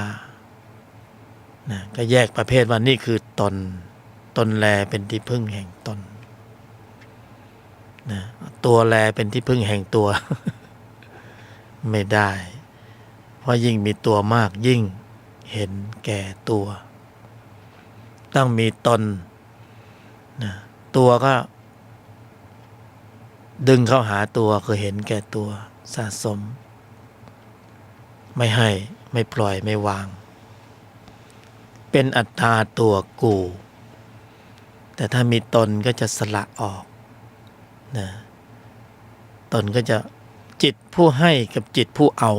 นะก็แยกประเภทว่านี่คือตนแลเป็นที่พึ่งแห่งตนนะตัวแลเป็นที่พึ่งแห่งตัว ไม่ได้เพราะยิ่งมีตัวมากยิ่งเห็นแก่ตัวต้องมีตนนะตัวก็ดึงเข้าหาตัวคือเห็นแก่ตัวสะสมไม่ให้ไม่ปล่อยไม่วางเป็นอัตตาตัวกูแต่ถ้ามีตนก็จะสละออกนะตนก็จะจิตผู้ให้กับจิตผู้เอา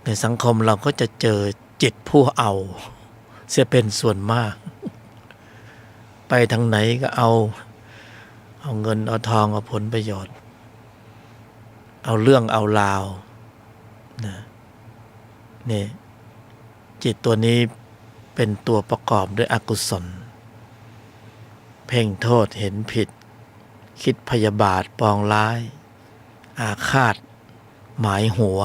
ในสังคมเราก็จะเจอจิตผู้เอาเสียเป็นส่วนมากไปทางไหนก็เอาเงินเอาทองเอาผลประโยชน์เอาเรื่องเอาราวนะนี่จิตตัวนี้เป็นตัวประกอบด้วยอกุศลเพ่งโทษเห็นผิดคิดพยาบาทปองร้ายอาฆาตหมายหัว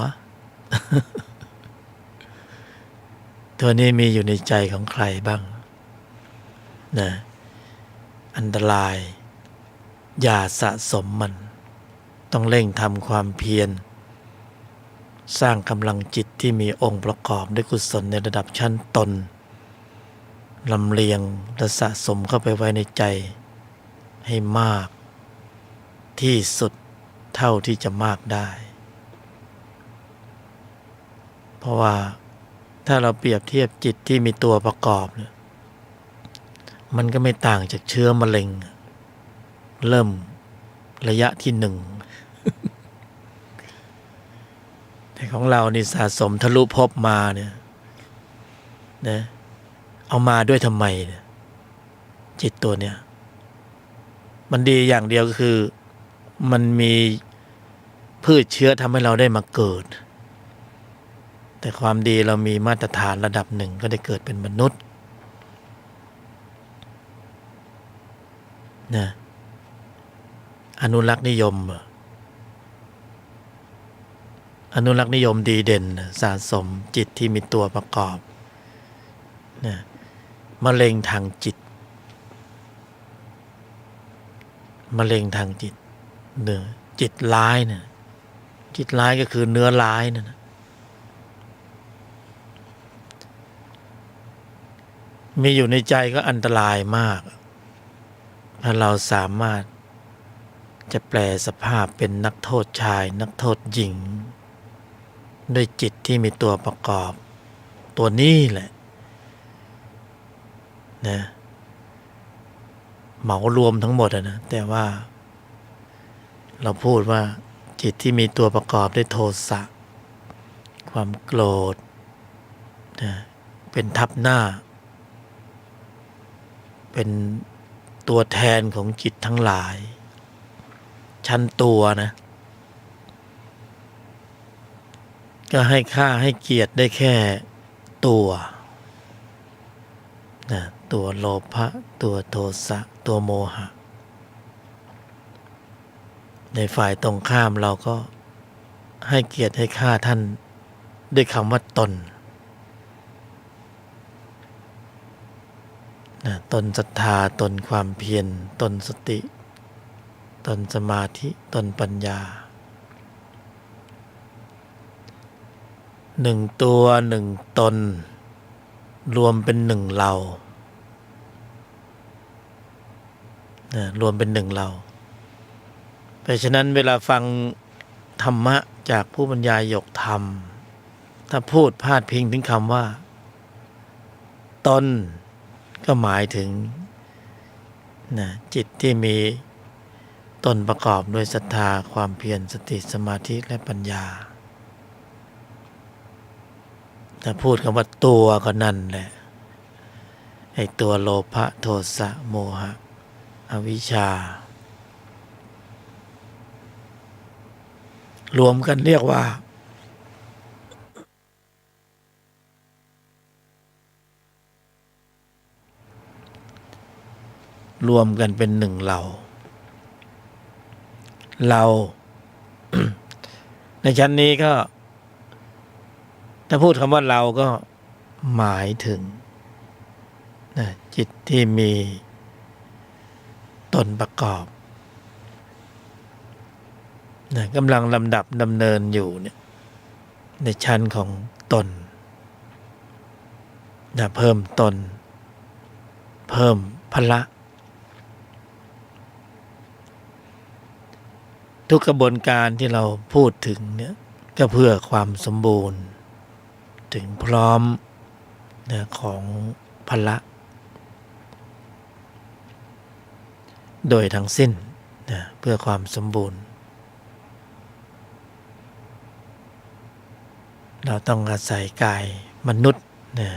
ตัวนี้มีอยู่ในใจของใครบ้างนะอันตรายอย่าสะสมมันต้องเร่งทำความเพียรสร้างกำลังจิตที่มีองค์ประกอบด้วยกุศลในระดับชั้นตนลำเลียงและสะสมเข้าไปไว้ในใจให้มากที่สุดเท่าที่จะมากได้เพราะว่าถ้าเราเปรียบเทียบจิตที่มีตัวประกอบเนี่ยมันก็ไม่ต่างจากเชื้อมะเร็งเริ่มระยะที่1 แต่ของเรานี่สะสมทะลุภพมาเนี่ยนะเอามาด้วยทำไมเนี่ยจิตตัวเนี้ยมันดีอย่างเดียวก็คือมันมีพืชเชื้อทำให้เราได้มาเกิดแต่ความดีเรามีมาตรฐานระดับหนึ่งก็ได้เกิดเป็นมนุษย์นะอนุรักษ์นิยมดีเด่นสะสมจิตที่มีตัวประกอบนะมะเร็งทางจิตเนื้อจิตร้ายเนี่ยจิตร้ายก็คือเนื้อร้ายนั่นนะมีอยู่ในใจก็อันตรายมากถ้าเราสามารถจะแปลสภาพเป็นนักโทษชายนักโทษหญิงด้วยจิตที่มีตัวประกอบตัวนี้แหละนะเหมารวมทั้งหมดนะแต่ว่าเราพูดว่าจิตที่มีตัวประกอบด้วยโทสะความโกรธนะเป็นทับหน้าเป็นตัวแทนของจิตทั้งหลายชั้นตัวนะ ก็ให้ค่าให้เกียรติได้แค่ตัวนะตัวโลภะตัวโทสะตัวโมหะในฝ่ายตรงข้ามเราก็ให้เกียรติให้ค่าท่านด้วยคำว่าตนนะตนศรัทธาตนความเพียรตนสติตนสมาธิตนปัญญาหนึ่งตัวหนึ่งตนรวมเป็นหนึ่งเรานะรวมเป็นหนึ่งเราเพราะฉะนั้นเวลาฟังธรรมะจากผู้บรรยายยกธรรมถ้าพูดพาดพิงถึงคำว่าตนก็หมายถึงนะจิตที่มีตนประกอบด้วยศรัทธาความเพียรสติสมาธิและปัญญาถ้าพูดคำว่าตัวก็นั่นแหละไอ้ตัวโลภะโทสะโมหะอวิชชารวมกันเรียกว่ารวมกันเป็นหนึ่งเรา ในชั้นนี้ก็ถ้าพูดคำว่าเราก็หมายถึงนะจิตที่มีตนประกอบนะกำลังลำดับดำเนินอยู่เนี่ยในชั้นของตนนะเพิ่มตนเพิ่มพละทุกกระบวนการที่เราพูดถึงเนี่ยก็เพื่อความสมบูรณ์ถึงพร้อมนะของพละโดยทั้งสิ้นนะเพื่อความสมบูรณ์เราต้องอาศัยกายมนุษย์นะ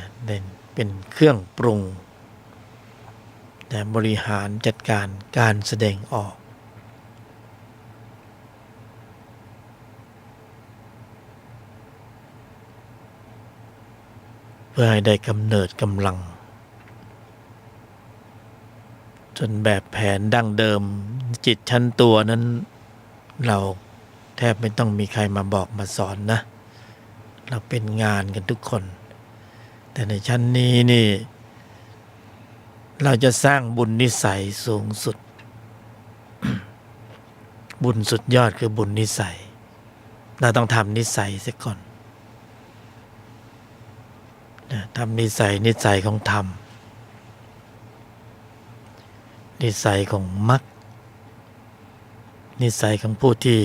เป็นเครื่องปรุงนะบริหารจัดการการแสดงออกเพื่อให้ได้กำเนิดกำลังจนแบบแผนดั้งเดิมจิตชั้นตัวนั้นเราแทบไม่ต้องมีใครมาบอกมาสอนนะเราเป็นงานกันทุกคนแต่ในชั้นนี้นี่เราจะสร้างบุญนิสัยสูงสุด บุญสุดยอดคือบุญนิสัยเราต้องทำนิสัยเสียก่อนทำนิสัยของธรรมนิสัยของมรรคนิสัยของผู้ที่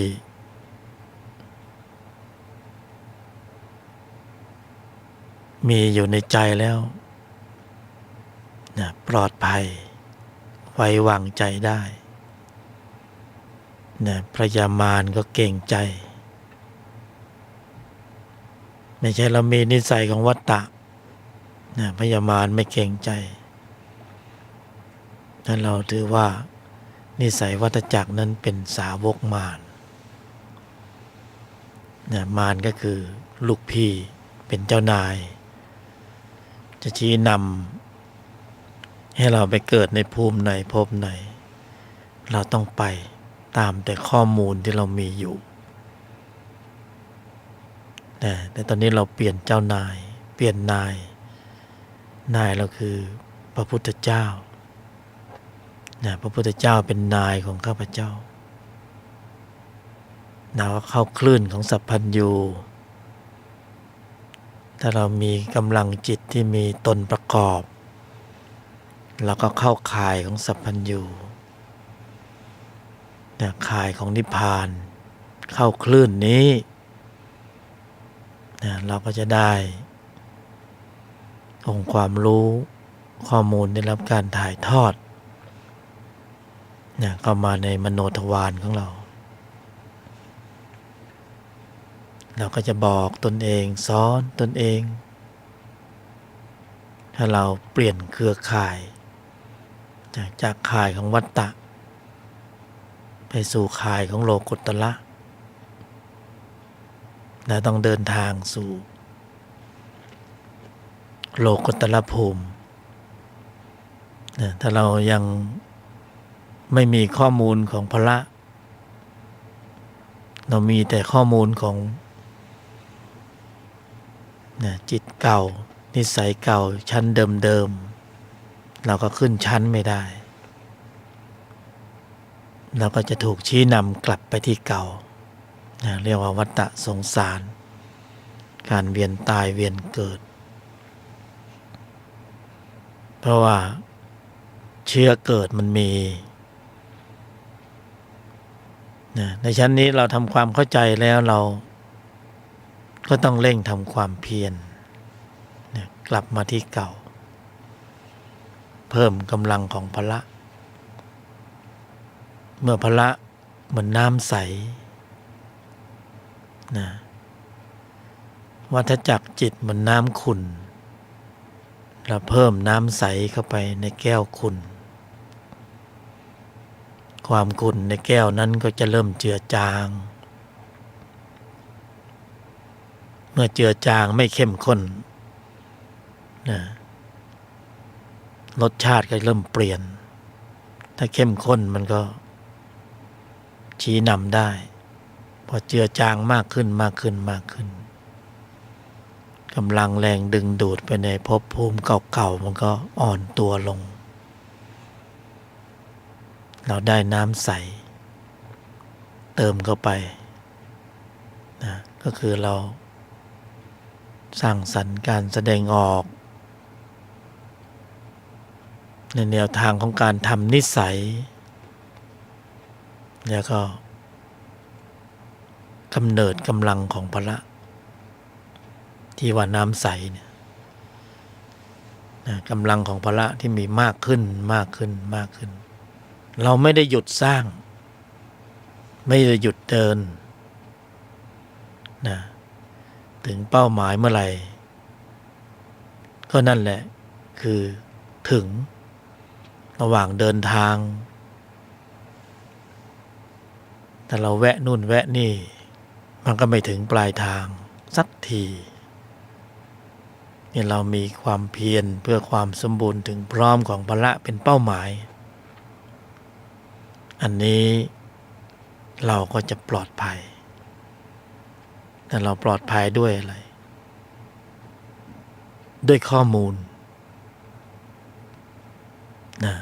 มีอยู่ในใจแล้วนะปลอดภัยไว้วางใจได้นะพระยามารก็เก่งใจไม่ใช่เรามีนิสัยของวัตตะนะพยามารไม่เก่งใจนั้นเราถือว่านิสัยวัฏจักรนั้นเป็นสาวกมารนะมารก็คือลูกพี่เป็นเจ้านายจะชี้นำให้เราไปเกิดในภูมิไหนภพไหนเราต้องไปตามแต่ข้อมูลที่เรามีอยู่แต่ตอนนี้เราเปลี่ยนเจ้านายเปลี่ยนนายเราคือพระพุทธเจ้าพระพุทธเจ้าเป็นนายของข้าพเจ้าเราเข้าคลื่นของสัพพัญญูถ้าเรามีกำลังจิตที่มีตนประกอบเราก็เข้าข่ายของสัพพัญญูข่ายของนิพพานเข้าคลื่นนี้เราก็จะได้องค์ความรู้ข้อมูลได้รับการถ่ายทอดเข้ามาในมโนทวารของเราก็จะบอกตนเองสอนตนเองถ้าเราเปลี่ยนเครือข่ายจากข่ายของวัฏฏะไปสู่ข่ายของโลกุตตระ นะต้องเดินทางสู่โลกุตตรภูมินะถ้าเรายังไม่มีข้อมูลของพละเรามีแต่ข้อมูลของนะจิตเก่านิสัยเก่าชั้นเดิมๆเราก็ขึ้นชั้นไม่ได้เราก็จะถูกชี้นำกลับไปที่เก่านะเรียกว่าวัฏสงสารการเวียนตายเวียนเกิดเพราะว่าเชื้อเกิดมันมีนะในชั้นนี้เราทำความเข้าใจแล้วเราก็ต้องเร่งทำความเพียรนะกลับมาที่เก่าเพิ่มกำลังของพละเมื่อพละเหมือนน้ำใสนะวัฏจักรจิตเหมือนน้ำขุ่นเราเพิ่มน้ำใสเข้าไปในแก้วขุ่นความขุ่นในแก้วนั้นก็จะเริ่มเจือจางเมื่อเจือจางไม่เข้มข้นนะรสชาติก็เริ่มเปลี่ยนถ้าเข้มข้นมันก็ชี้นำได้พอเจือจางมากขึ้นกำลังแรงดึงดูดไปในภพภูมิเก่าๆมันก็อ่อนตัวลงเราได้น้ำใสเติมเข้าไปนะก็คือเราสร้างสรรค์การแสดงออกในแนวทางของการทำนิสัยแล้วก็กำเนิดกำลังของพละที่ว่าน้ำใสเนี่ยนะกำลังของพละที่มีมากขึ้นเราไม่ได้หยุดสร้างไม่ได้หยุดเดินนะถึงเป้าหมายเมื่อไหร่ก็นั่นแหละคือถึงระหว่างเดินทางแต่เราแวะนู่นแวะนี่มันก็ไม่ถึงปลายทางสักทีนี่เรามีความเพียรเพื่อความสมบูรณ์ถึงพร้อมของพละเป็นเป้าหมายอันนี้เราก็จะปลอดภัยแต่เราปลอดภัยด้วยอะไรด้วยข้อมูลนะ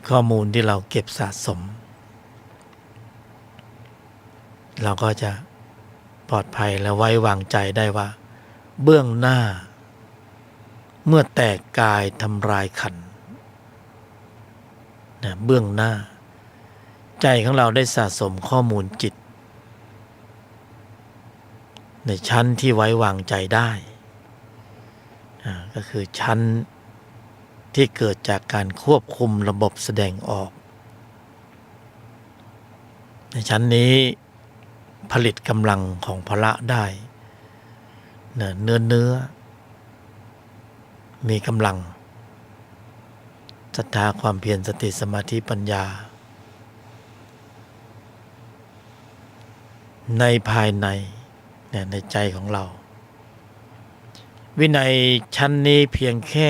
ข้อมูลที่เราเก็บสะสมเราก็จะปลอดภัยและไว้วางใจได้ว่าเบื้องหน้าเมื่อแตกกายทำลายขันธ์นะเบื้องหน้าใจของเราได้สะสมข้อมูลจิตในชั้นที่ไว้วางใจได้ก็คือชั้นที่เกิดจากการควบคุมระบบแสดงออกในชั้นนี้ผลิตกำลังของพละได้เนื้อมีกำลังศรัทธาความเพียรสติสมาธิปัญญาในภายในในใจของเราวินัยชั้นนี้เพียงแค่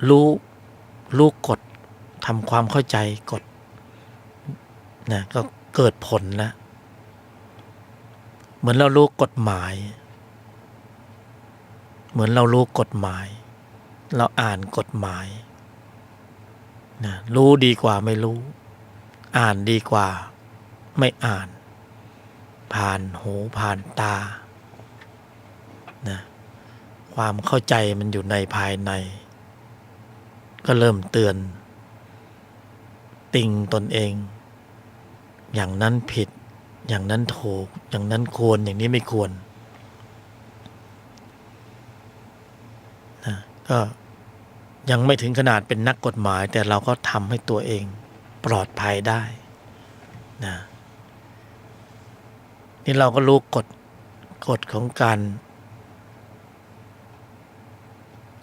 รู้กฎทำความเข้าใจกฎนะก็เกิดผลแล้วเหมือนเรารู้กฎหมายเราอ่านกฎหมายนะรู้ดีกว่าไม่รู้อ่านดีกว่าไม่อ่านผ่านหูผ่านตานะความเข้าใจมันอยู่ในภายในก็เริ่มเตือนติงตนเองอย่างนั้นผิดอย่างนั้นถูกอย่างนั้นควรอย่างนี้ไม่ควรนะก็ยังไม่ถึงขนาดเป็นนักกฎหมายแต่เราก็ทำให้ตัวเองปลอดภัยได้นะนี่เราก็รู้กฎของการ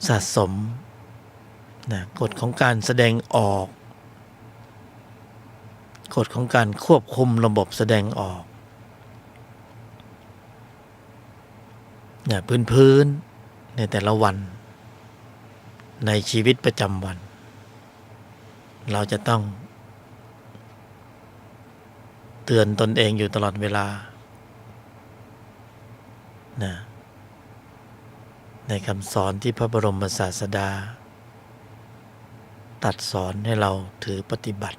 สะสมนะกฎของการแสดงออก กฎของการควบคุมระบบแสดงออกพื้นในแต่ละวันในชีวิตประจำวันเราจะต้องเตือนตนเองอยู่ตลอดเวลาในคำสอนที่พระบรมศาสดาตรัสสอนให้เราถือปฏิบัติ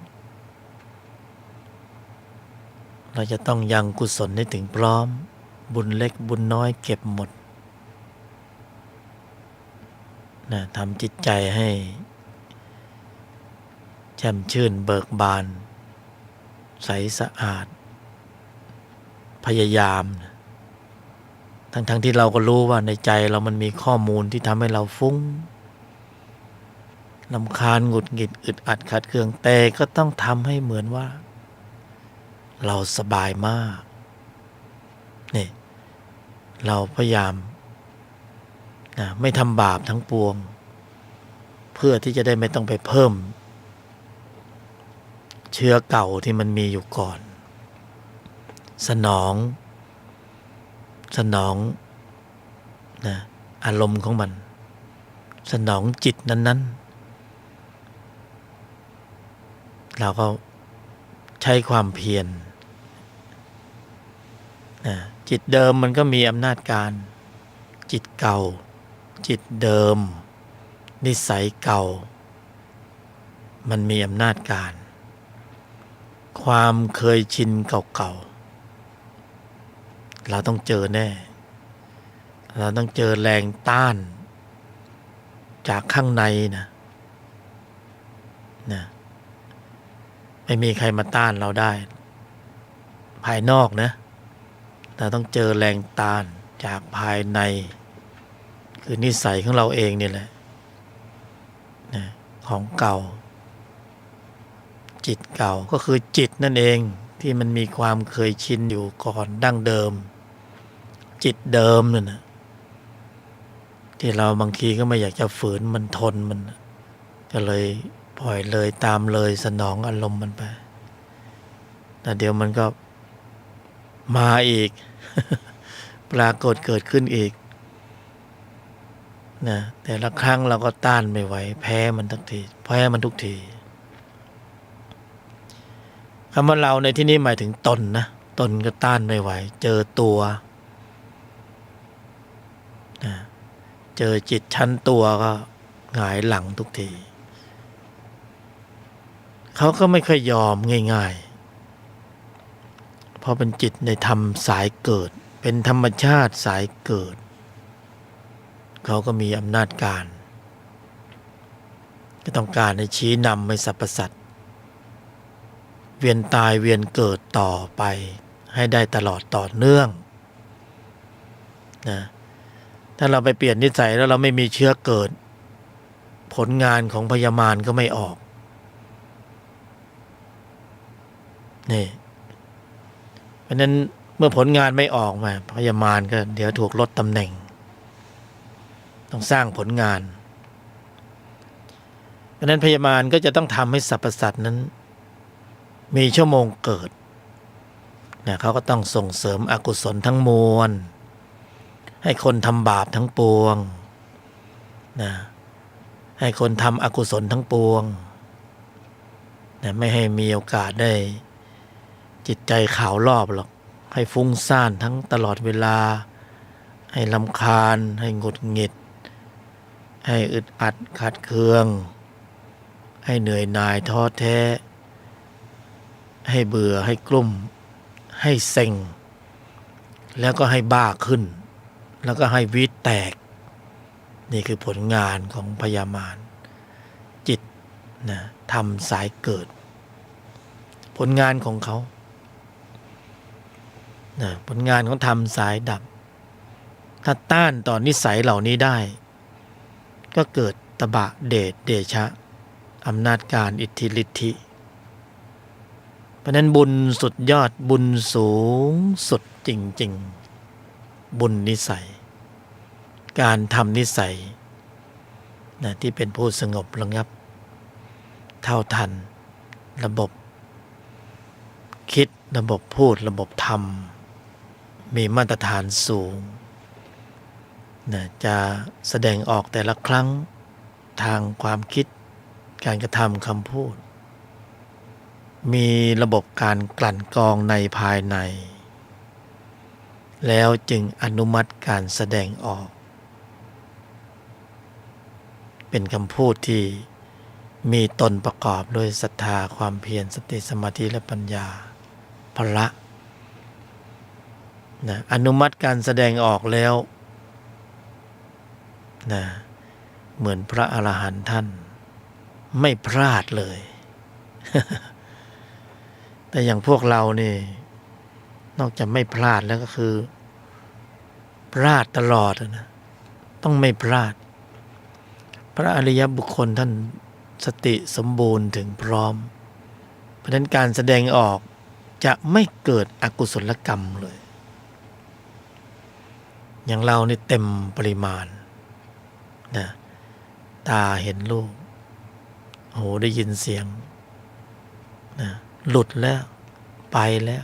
เราจะต้องยังกุศลให้ถึงพร้อมบุญเล็กบุญน้อยเก็บหมดทำจิตใจให้แจ่มชื่นเบิกบานใสสะอาดพยายามทั้งที่เราก็รู้ว่าในใจเรามันมีข้อมูลที่ทำให้เราฟุ้งรำคาญหงุดหงิดอึดอัดขัดเคืองแต่ก็ต้องทำให้เหมือนว่าเราสบายมากนี่เราพยายามไม่ทำบาปทั้งปวงเพื่อที่จะได้ไม่ต้องไปเพิ่มเชื้อเก่าที่มันมีอยู่ก่อนสนองอารมณ์ของมันสนองจิตนั้นๆเราก็ใช้ความเพียรจิตเดิมมันก็มีอำนาจการจิตเก่าจิตเดิมนิสัยเก่ามันมีอำนาจการความเคยชินเก่าๆเราต้องเจอแน่เราต้องเจอแรงต้านจากข้างในนะไม่มีใครมาต้านเราได้ภายนอกนะเราต้องเจอแรงต้านจากภายในคือนิสัยของเราเองนี่แหละของเก่าจิตเก่าก็คือจิตนั่นเองที่มันมีความเคยชินอยู่ก่อนดั้งเดิมจิตเดิมนั่นนะที่เราบางทีก็ไม่อยากจะฝืนมันทนมันก็เลยปล่อยเลยตามเลยสนองอารมณ์มันไปแต่เดี๋ยวมันก็มาอีก ปรากฏเกิดขึ้นอีกแต่ละครั้งเราก็ต้านไม่ไหวแพ้มันทุกทีคำว่าเราในที่นี้หมายถึงตนนะตนก็ต้านไม่ไหวเจอตัวเจอจิตชั้นตัวก็หงายหลังทุกทีเขาก็ไม่ค่อยยอมง่ายๆเพราะเป็นจิตในธรรมสายเกิดเป็นธรรมชาติสายเกิดเขาก็มีอำนาจการก็ต้องการให้ชี้นำให้สรรพสัตว์เวียนตายเวียนเกิดต่อไปให้ได้ตลอดต่อเนื่องถ้าเราไปเปลี่ยนนิสัยแล้วเราไม่มีเชื้อเกิดผลงานของพยามารก็ไม่ออกนี่เพราะนั้นเมื่อผลงานไม่ออกมาพยามารก็เดี๋ยวถูกลดตำแหน่งต้องสร้างผลงานเพราะนั้นพยามารก็จะต้องทำให้สรรพสัตว์นั้นมีชั่วโมงเกิดเขาก็ต้องส่งเสริมอกุศลทั้งมวลให้คนทำบาปทั้งปวงให้คนทำอกุศลทั้งปวงไม่ให้มีโอกาสได้จิตใจข่าวรอบหรอกให้ฟุ้งซ่านทั้งตลอดเวลาให้รำคาญให้หงุดหงิดให้อึดอัดขัดเคืองให้เหนื่อยหน่ายท้อแท้ให้เบื่อให้กลุ้มให้เซ็งแล้วก็ให้บ้าขึ้นแล้วก็ให้วิตแตกนี่คือผลงานของพยามารจิตทำสายเกิดผลงานของเขาผลงานของทำสายดับถ้าต้านต่อนนิสัยเหล่านี้ได้ก็เกิดตบะเดชเดชะอำนาจการอิทธิฤทธิเพราะนั้นบุญสุดยอดบุญสูงสุดจริงๆบุญนิสัยการทำนิสัยที่เป็นผู้สงบระงับเท่าทันระบบ คิดระบบพูดระบบทำมีมาตรฐานสูงนะจะแสดงออกแต่ละครั้งทางความคิดการกระทำคำพูดมีระบบการกลั่นกรองในภายในแล้วจึงอนุมัติการแสดงออกเป็นคำพูดที่มีตนประกอบด้วยศรัทธาความเพียรสติสมาธิและปัญญาพละนะอนุมัติการแสดงออกแล้วนะเหมือนพระอรหันต์ท่านไม่พลาดเลย แต่อย่างพวกเรานี่นอกจากไม่พลาดแล้วก็คือพลาดตลอดนะต้องไม่พลาดพระอริยบุคคลท่านสติสมบูรณ์ถึงพร้อมเพราะฉะนั้นการแสดงออกจะไม่เกิดอกุศลกรรมเลยอย่างเรานี่เต็มปริมาณนะตาเห็นรูปหูได้ยินเสียงนะหลุดแล้วไปแล้ว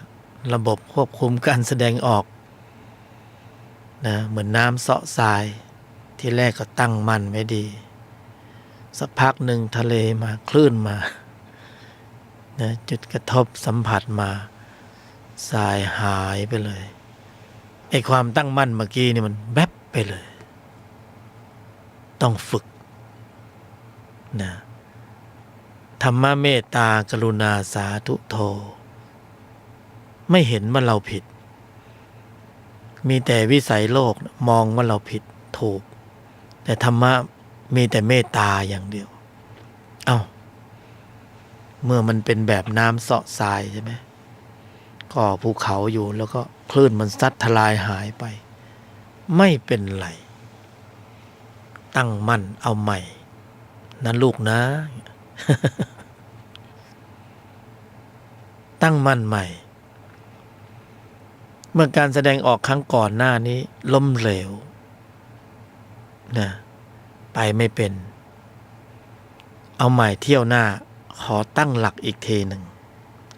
ระบบควบคุมการแสดงออกนะเหมือนน้ำเสาะทรายที่แรกก็ตั้งมั่นไว้ดีสักพักหนึ่งทะเลมาคลื่นมานะจุดกระทบสัมผัสมาทรายหายไปเลยไอ้ความตั้งมั่นเมื่อกี้นี่มันแวบไปเลยต้องฝึกนะธรรมะเมตตากรุณาสาธุโทไม่เห็นว่าเราผิดมีแต่วิสัยโลกมองว่าเราผิดถูกแต่ธรรมะมีแต่เมตตาอย่างเดียวเอ้าเมื่อมันเป็นแบบน้ำเสาะทรายใช่ไหมก่อภูเขาอยู่แล้วก็คลื่นมันซัดทลายหายไปไม่เป็นไรตั้งมั่นเอาใหม่นะลูกนะ ตั้งมั่นใหม่เมื่อการแสดงออกครั้งก่อนหน้านี้ล้มเหลวนะไปไม่เป็นเอาใหม่เที่ยวหน้าขอตั้งหลักอีกทีหนึ่ง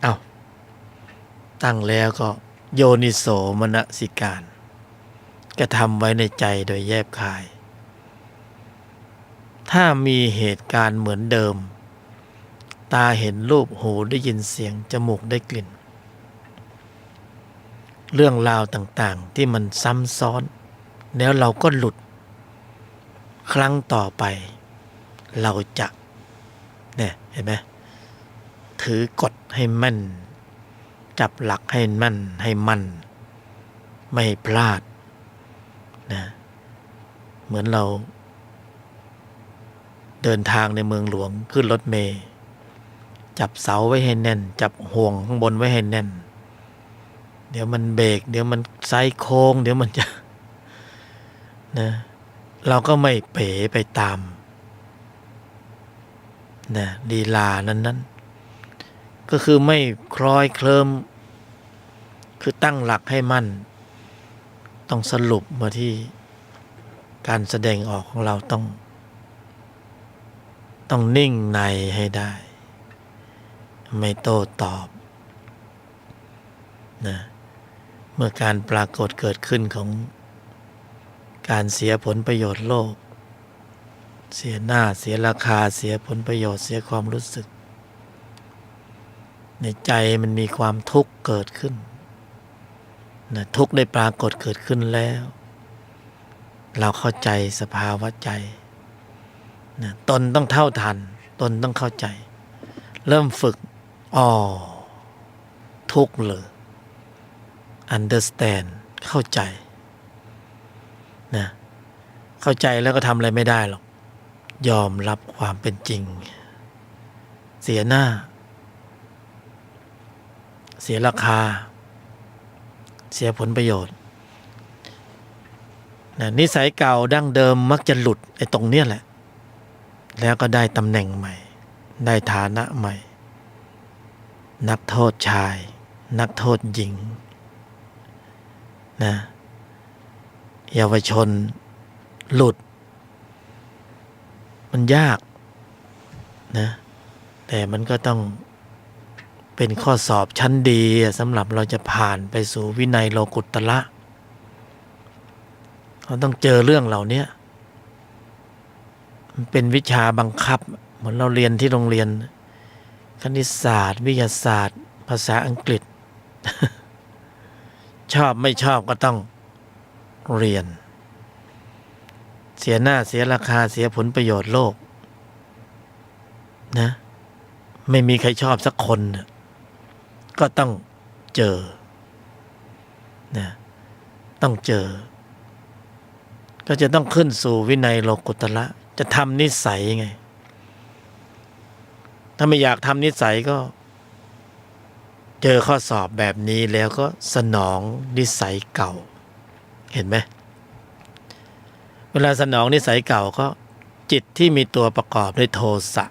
เอาตั้งแล้วก็โยนิโสมนสิการกระทำไว้ในใจโดยแยบคายถ้ามีเหตุการณ์เหมือนเดิมตาเห็นรูปหูได้ยินเสียงจมูกได้กลิ่นเรื่องราวต่างๆที่มันซ้ำซ้อนแล้วเราก็หลุดครั้งต่อไปเราจะเนี่ยเห็นไหมถือกฎให้แม่นจับหลักให้แม่นให้มั่นไม่ให้พลาดนะเหมือนเราเดินทางในเมืองหลวงขึ้นรถเมล์จับเสาไว้ให้แน่นจับห่วงข้างบนไว้ให้แน่นเดี๋ยวมันเบรกเดี๋ยวมันไซโค้งเดี๋ยวมันจะนะเราก็ไม่เป๋ไปตามนะลีลานั้นก็คือไม่คล้อยเคลิ้มคือตั้งหลักให้มั่นต้องสรุปมาที่การแสดงออกของเราต้องนิ่งในให้ได้ไม่โต้ตอบนะเมื่อการปรากฏเกิดขึ้นของการเสียผลประโยชน์โลกเสียหน้าเสียราคาเสียผลประโยชน์เสียความรู้สึกในใจมันมีความทุกข์เกิดขึ้นนะทุกข์ได้ปรากฏเกิดขึ้นแล้วเราเข้าใจสภาวะใจนะตนต้องเท่าทันตนต้องเข้าใจเริ่มฝึกทุกข์เลย understand เข้าใจนะเข้าใจแล้วก็ทำอะไรไม่ได้หรอกยอมรับความเป็นจริงเสียหน้าเสียราคาเสียผลประโยชน์นะนิสัยเก่าดั้งเดิมมักจะหลุดไอ้ตรงเนี้ยแหละแล้วก็ได้ตำแหน่งใหม่ได้ฐานะใหม่นักโทษชายนักโทษหญิงนะเยาวชนหลุดมันยากนะแต่มันก็ต้อง เป็นข้อสอบชั้นดีสำหรับเราจะผ่านไปสู่วินัยโลกุตตระเราต้องเจอเรื่องเหล่านี้มันเป็นวิชาบังคับเหมือนเราเรียนที่โรงเรียนคณิตศาสตร์วิทยาศาสตร์ภาษาอังกฤษ ชอบไม่ชอบก็ต้องเรียนเสียหน้าเสียราคาเสียผลประโยชน์โลกนะไม่มีใครชอบสักคนก็ต้องเจอนะต้องเจอก็จะต้องขึ้นสู่วินัยโลกุตระจะทำนิสัยไงถ้าไม่อยากทำนิสัยก็เจอข้อสอบแบบนี้แล้วก็สนองนิสัยเก่าเห็นไหมเวลาสนองนิสัยเก่าก็จิตที่มีตัวประกอบด้วยโทสะ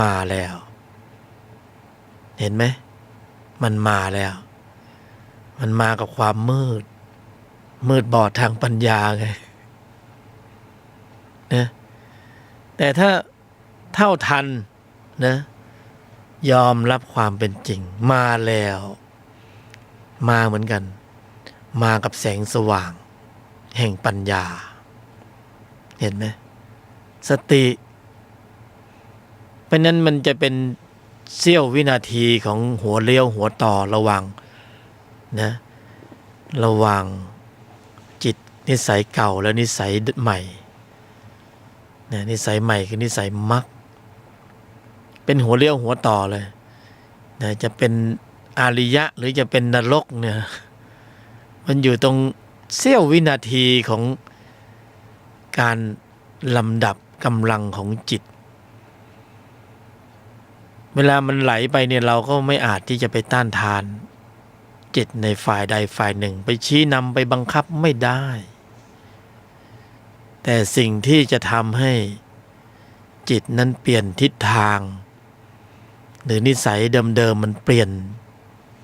มาแล้วเห็นไหมมันมาแล้วมันมากับความมืดบอดทางปัญญาไงนะแต่ถ้าเท่าทันนะยอมรับความเป็นจริงมาแล้วมาเหมือนกันมากับแสงสว่างแห่งปัญญาเห็นไหมสติเพราะนั้นมันจะเป็นเสี้ยววินาทีของหัวเลี้ยวหัวต่อระหว่างนะระหว่างจิตนิสัยเก่าและนิสัยใหม่นะนิสัยใหม่คือนิสัยมรรคเป็นหัวเลี้ยวหัวต่อเลยนะจะเป็นอาริยะหรือจะเป็นนรกเนี่ยมันอยู่ตรงเสี้ยววินาทีของการลำดับกำลังของจิตเวลามันไหลไปเนี่ยเราก็ไม่อาจที่จะไปต้านทานจิตในฝ่ายใดฝ่ายหนึ่งไปชี้นำไปบังคับไม่ได้แต่สิ่งที่จะทำให้จิตนั้นเปลี่ยนทิศทางหรือนิสัยเดิมๆมันเปลี่ยน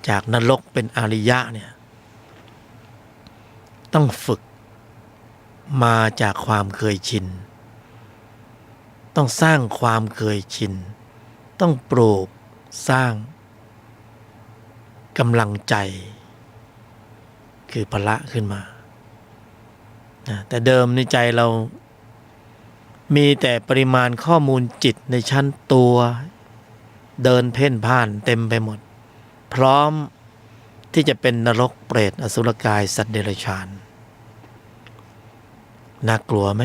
จากนรกเป็นอริยะเนี่ยต้องฝึกมาจากความเคยชินต้องสร้างความเคยชินต้องปลูกสร้างกำลังใจคือพละขึ้นมาแต่เดิมในใจเรามีแต่ปริมาณข้อมูลจิตในชั้นตัวเดินเพ่นพ่านเต็มไปหมดพร้อมที่จะเป็นนรกเปรตอสุรกายสัตว์เดรัจฉานน่ากลัวไหม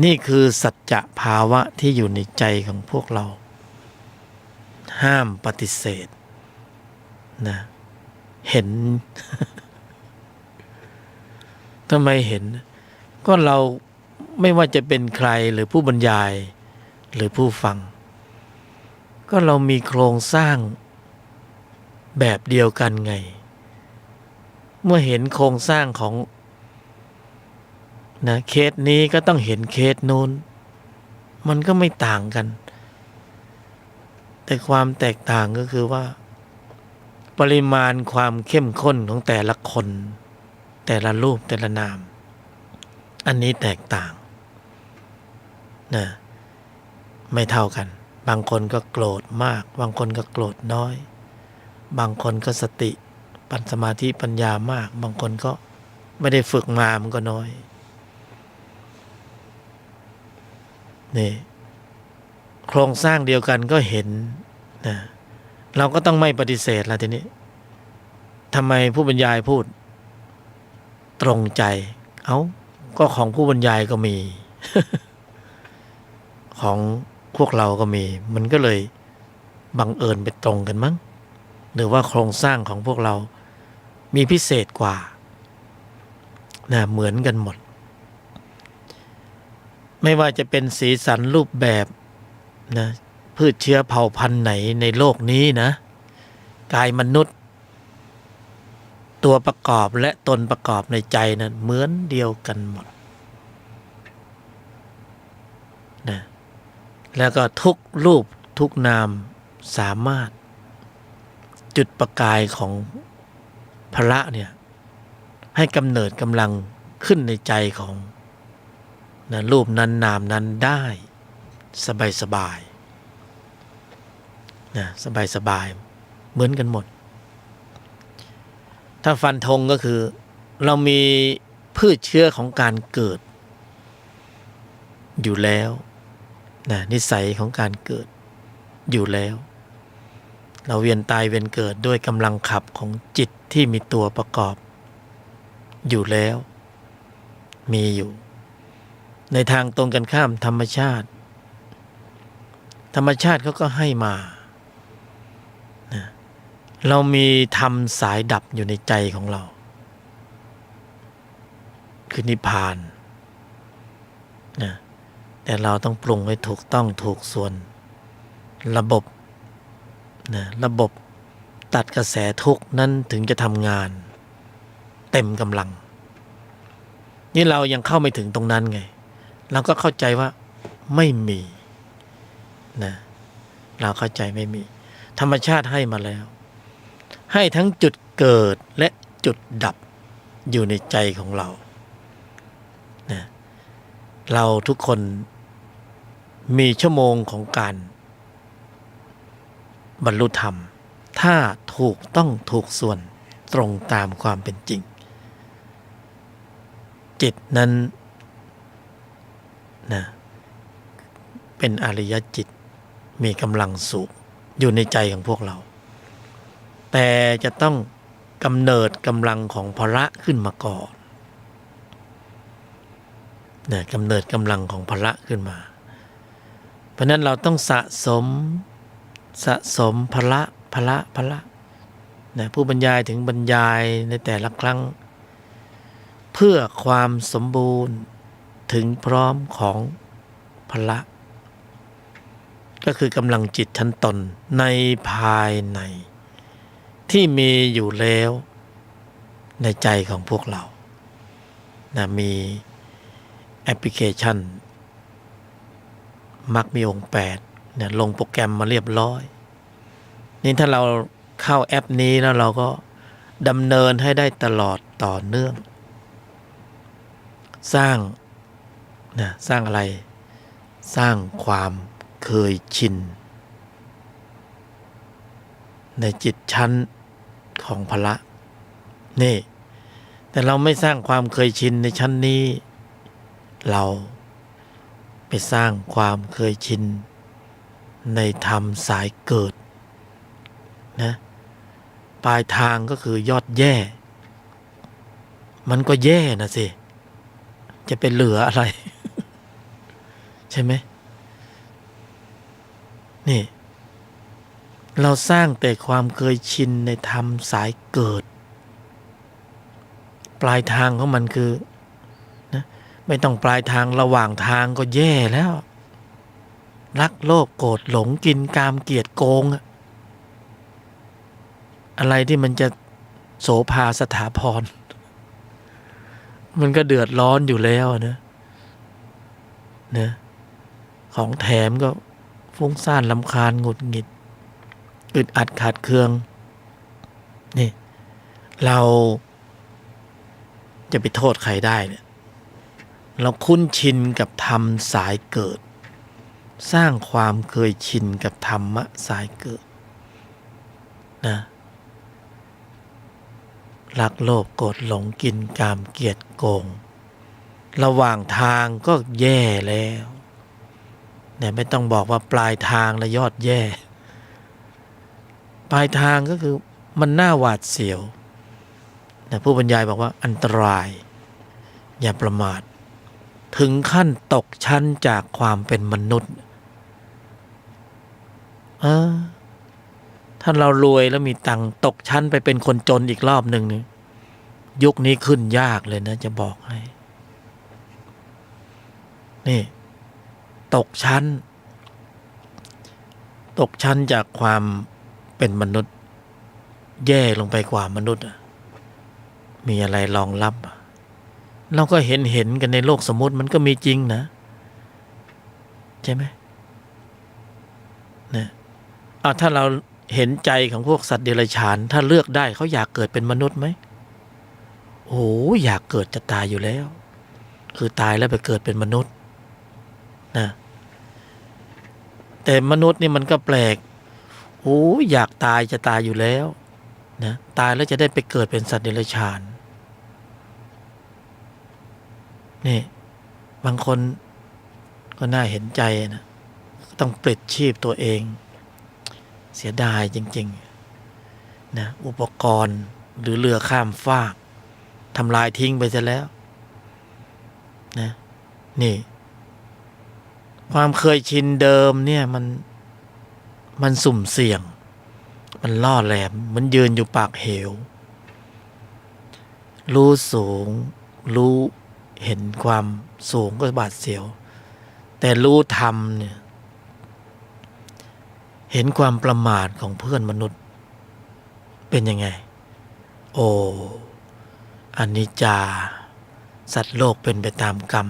นี่คือสัจจะภาวะที่อยู่ในใจของพวกเราห้ามปฏิเสธนะเห็น ทำไมเห็นก็เราไม่ว่าจะเป็นใครหรือผู้บรรยายหรือผู้ฟังก็เรามีโครงสร้างแบบเดียวกันไงเมื่อเห็นโครงสร้างของนะเคสนี้ก็ต้องเห็นเคสนู้นมันก็ไม่ต่างกันแต่ความแตกต่างก็คือว่าปริมาณความเข้มข้นของแต่ละคนแต่ละรูปแต่ละนามอันนี้แตกต่างนะไม่เท่ากันบางคนก็โกรธมากบางคนก็โกรธน้อยบางคนก็สติปัญญาสมาธิปัญญามากบางคนก็ไม่ได้ฝึกมามันก็น้อยนี่โครงสร้างเดียวกันก็เห็นนะเราก็ต้องไม่ปฏิเสธละทีนี้ทำไมผู้บรรยายพูดตรงใจก็ของผู้บรรยายก็มี ของพวกเราก็มีมันก็เลยบังเอิญไปตรงกันมั้งหรือว่าโครงสร้างของพวกเรามีพิเศษกว่านะเหมือนกันหมดไม่ว่าจะเป็นสีสันรูปแบบนะพืชเชื้อเผ่าพันธุ์ไหนในโลกนี้นะกายมนุษย์ตัวประกอบและตนประกอบในใจนั้นเหมือนเดียวกันหมดนะแล้วก็ทุกรูปทุกนามสามารถจุดประกายของพละเนี่ยให้กำเนิดกำลังขึ้นในใจของนะรูปนั้นนามนั้นได้สบายๆนะสบาย เหมือนกันหมดถ้าฟันธงก็คือเรามีพืชเชื้อของการเกิดอยู่แล้วนะนิสัยของการเกิดอยู่แล้วเราเวียนตายเวียนเกิดด้วยกำลังขับของจิตที่มีตัวประกอบอยู่แล้วมีอยู่ในทางตรงกันข้ามธรรมชาติเขาก็ให้มานะเรามีธรรมสายดับอยู่ในใจของเราคือนิพพานนะแต่เราต้องปรุงให้ถูกต้องถูกส่วนระบบนะระบบตัดกระแสทุกข์นั้นถึงจะทำงานเต็มกำลังนี่เรายังเข้าไม่ถึงตรงนั้นไงเราก็เข้าใจว่าไม่มีนะเราเข้าใจไม่มีธรรมชาติให้มาแล้วให้ทั้งจุดเกิดและจุดดับอยู่ในใจของเรานะเราทุกคนมีชั่วโมงของการบรรลุธรรมถ้าถูกต้องถูกส่วนตรงตามความเป็นจริงจิตนั้นนะเป็นอริยจิตมีกำลังสูงอยู่ในใจของพวกเราแต่จะต้องกำเนิดกำลังของพละขึ้นมาก่อนนะกำเนิดกำลังของพละขึ้นมาเพราะนั้นเราต้องสะสมพละนะผู้บรรยายถึงบรรยายในแต่ละครั้งเพื่อความสมบูรณ์ถึงพร้อมของพละก็คือกำลังจิตชั้นตนในภายในที่มีอยู่แล้วในใจของพวกเรานะมีแอปพลิเคชันมรรคมีองค์8เนี่ยลงโปรแกรมมาเรียบร้อยนี่ถ้าเราเข้าแอปนี้แล้วเราก็ดำเนินให้ได้ตลอดต่อเนื่องสร้างอะไรสร้างความเคยชินในจิตชั้นของพละนี่แต่เราไม่สร้างความเคยชินในชั้นนี้เราไปสร้างความเคยชินในธรรมสายเกิดนะปลายทางก็คือยอดแย่มันก็แย่นะสิจะเป็นเหลืออะไร ใช่ไหมนี่เราสร้างแต่ความเคยชินในธรรมสายเกิดปลายทางของมันคือนะไม่ต้องปลายทางระหว่างทางก็แย่แล้วรักโลภโกรธหลงกินกามเกลียดโกงอะไรที่มันจะโสภาสถาพรมันก็เดือดร้อนอยู่แล้วนะของแถมก็ฟุ้งซ่านรำคาญหงุดหงิดอึดอัดขาดเคืองนี่เราจะไปโทษใครได้เนี่ยเราคุ้นชินกับธรรมสายเกิดสร้างความเคยชินกับธรรมะสายเกิดนะรักโลภโกรธหลงกินกามเกลียดโกงระหว่างทางก็แย่แล้วเนี่ยไม่ต้องบอกว่าปลายทางและยอดแย่ปลายทางก็คือมันน่าหวาดเสียวนะผู้บรรยายบอกว่าอันตรายอย่าประมาทถึงขั้นตกชั้นจากความเป็นมนุษย์ถ้าเรารวยแล้วมีตังค์ตกชั้นไปเป็นคนจนอีกรอบหนึ่งเนี่ยยุคนี้ขึ้นยากเลยนะจะบอกให้นี่ตกชั้นจากความเป็นมนุษย์แย่ลงไปกว่ามนุษย์มีอะไรรองรับเราก็เห็นกันในโลกสมมติมันก็มีจริงนะใช่ไหมเนี่ยถ้าเราเห็นใจของพวกสัตว์เดรัจฉานถ้าเลือกได้เขาอยากเกิดเป็นมนุษย์ไหมโอ้อยากเกิดจะตายอยู่แล้วคือตายแล้วไปเกิดเป็นมนุษย์นะแต่มนุษย์นี่มันก็แปลก โอ้อยากตายจะตายอยู่แล้วนะตายแล้วจะได้ไปเกิดเป็นสัตว์เดรัจฉานนี่บางคนก็น่าเห็นใจนะต้องปลิดชีพตัวเองเสียดายจริงๆนะอุปกรณ์หรือเรือข้ามฟากทำลายทิ้งไปซะแล้วนะนี่ความเคยชินเดิมเนี่ยมันสุ่มเสี่ยงมันล่อแหลมมันยืนอยู่ปากเหวรู้สูงรู้เห็นความสูงก็บาดเสียวแต่รู้ธรรมเนี่ยเห็นความประมาทของเพื่อนมนุษย์เป็นยังไงโอ้อนิจจาสัตว์โลกเป็นไปตามกรรม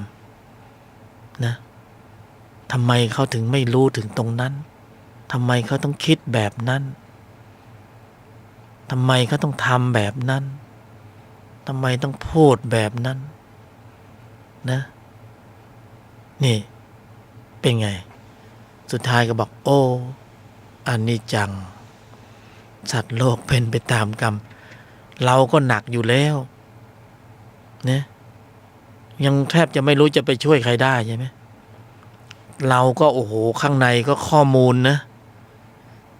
นะทำไมเขาถึงไม่รู้ถึงตรงนั้นทำไมเขาต้องคิดแบบนั้นทำไมเขาต้องทำแบบนั้นทำไมต้องพูดแบบนั้นนะนี่เป็นไงสุดท้ายก็บอกโอ้อนิจจังสัตว์โลกเป็นไปตามกรรมเราก็หนักอยู่แล้วนะยังแทบจะไม่รู้จะไปช่วยใครได้ใช่ไหมเราก็โอ้โหข้างในก็ข้อมูลนะ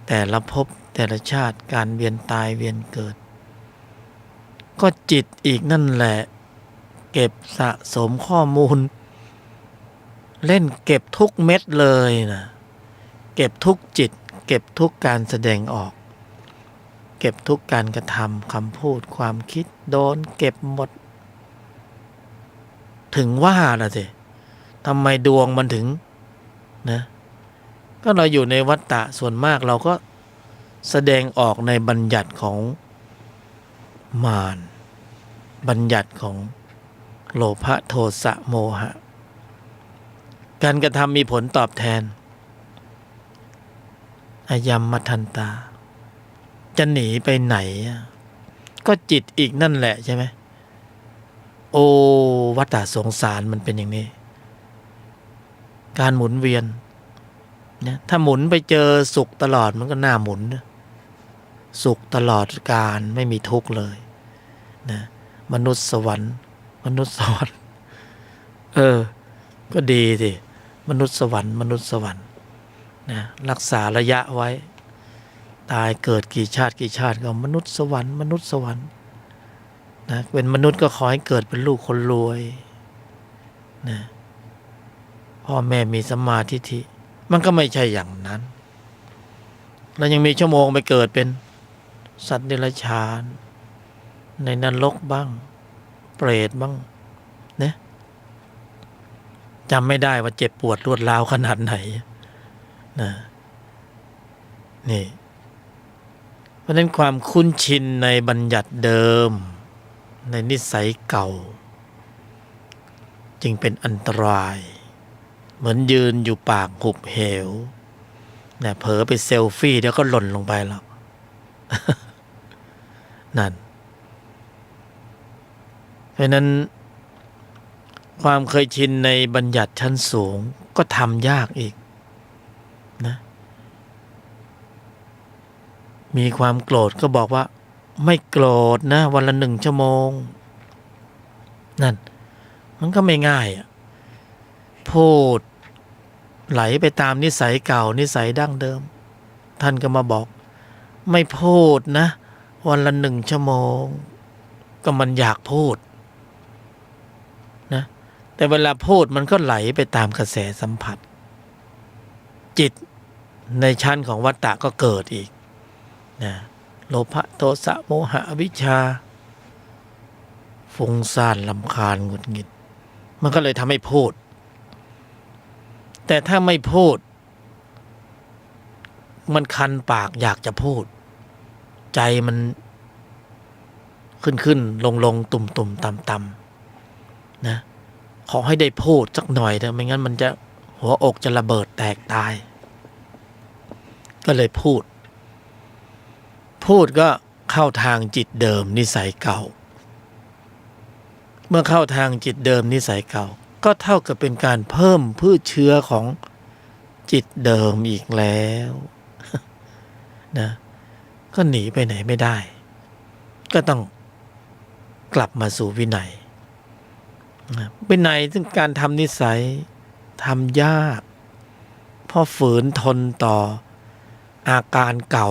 แต่ละภพแต่ละชาติการเวียนตายเวียนเกิดก็จิตอีกนั่นแหละเก็บสะสมข้อมูลเล่นเก็บทุกเม็ดเลยนะเก็บทุกจิตเก็บทุกการแสดงออกเก็บทุกการกระทำคำพูดความคิดโดนเก็บหมดถึงว่าล่ะสิทำไมดวงมันถึงนะก็เราอยู่ในวัฏฏะส่วนมากเราก็แสดงออกในบัญญัติของมารบัญญัติของโลภะโทสะโมหะการกระทำมีผลตอบแทนอายัมมัทธันตาจะหนีไปไหนก็จิตอีกนั่นแหละใช่ไหมโอ้วัฏฏะสงสารมันเป็นอย่างนี้การหมุนเวียนนะถ้าหมุนไปเจอสุขตลอดมันก็น่าหมุนนะสุขตลอดการไม่มีทุกข์เลยนะมนุษย์สวรรค์มนุษย์สวรรค์ก็ดีสิมนุษย์สวรรค์มนุษย์สวรรค์นะรักษาระยะไว้ตายเกิดกี่ชาติกี่ชาติก็มนุษย์สวรรค์มนุษย์สวรรค์นะเป็นมนุษย์ก็ขอให้เกิดเป็นลูกคนรวยนะพ่อแม่มีสัมมาทิฏฐิมันก็ไม่ใช่อย่างนั้นแล้วยังมีชั่วโมงไปเกิดเป็นสัตว์เดรัจฉานในนรกบ้างเปรตบ้างนะจำไม่ได้ว่าเจ็บปวดรวดร้าวขนาดไหนนะนี่เพราะฉะนั้นความคุ้นชินในบัญญัติเดิมในนิสัยเก่าจึงเป็นอันตรายเหมือนยืนอยู่ปากหุบเหวเนี่ยเผลอไปเซลฟี่เดี๋ยวก็หล่นลงไปหรอก นั่นเพราะนั้นความเคยชินในบัญญัติชั้นสูงก็ทำยากอีกนะมีความโกรธก็บอกว่าไม่โกรธนะวันละ1 ชั่วโมงนั่นมันก็ไม่ง่ายพูดไหลไปตามนิสัยเก่านิสัยดั้งเดิมท่านก็มาบอกไม่พูดนะวันละ1 ชั่วโมงก็มันอยากพูดนะแต่เวลาพูดมันก็ไหลไปตามกระแสสัมผัสจิตในชั้นของวัฏฏะก็เกิดอีกนะโลภะโทสะโมหะอวิชชาฟุ้งซ่านรำคาญหงุดหงิดมันก็เลยทำให้พูดแต่ถ้าไม่พูดมันคันปากอยากจะพูดใจมันขึ้นลงตุ่มต่ำนะขอให้ได้พูดสักหน่อยเถอะไม่งั้นมันจะหัวอกจะระเบิดแตกตายก็เลยพูดก็เข้าทางจิตเดิมนิสัยเก่าเมื่อเข้าทางจิตเดิมนิสัยเก่าก็เท่ากับเป็นการเพิ่มพืชเชื้อของจิตเดิมอีกแล้ว นะก็หนีไปไหนไม่ได้ก็ต้องกลับมาสู่วินัยวินัยซึ่งการทำนิสัยทำยากเพราะฝืนทนต่ออาการเก่า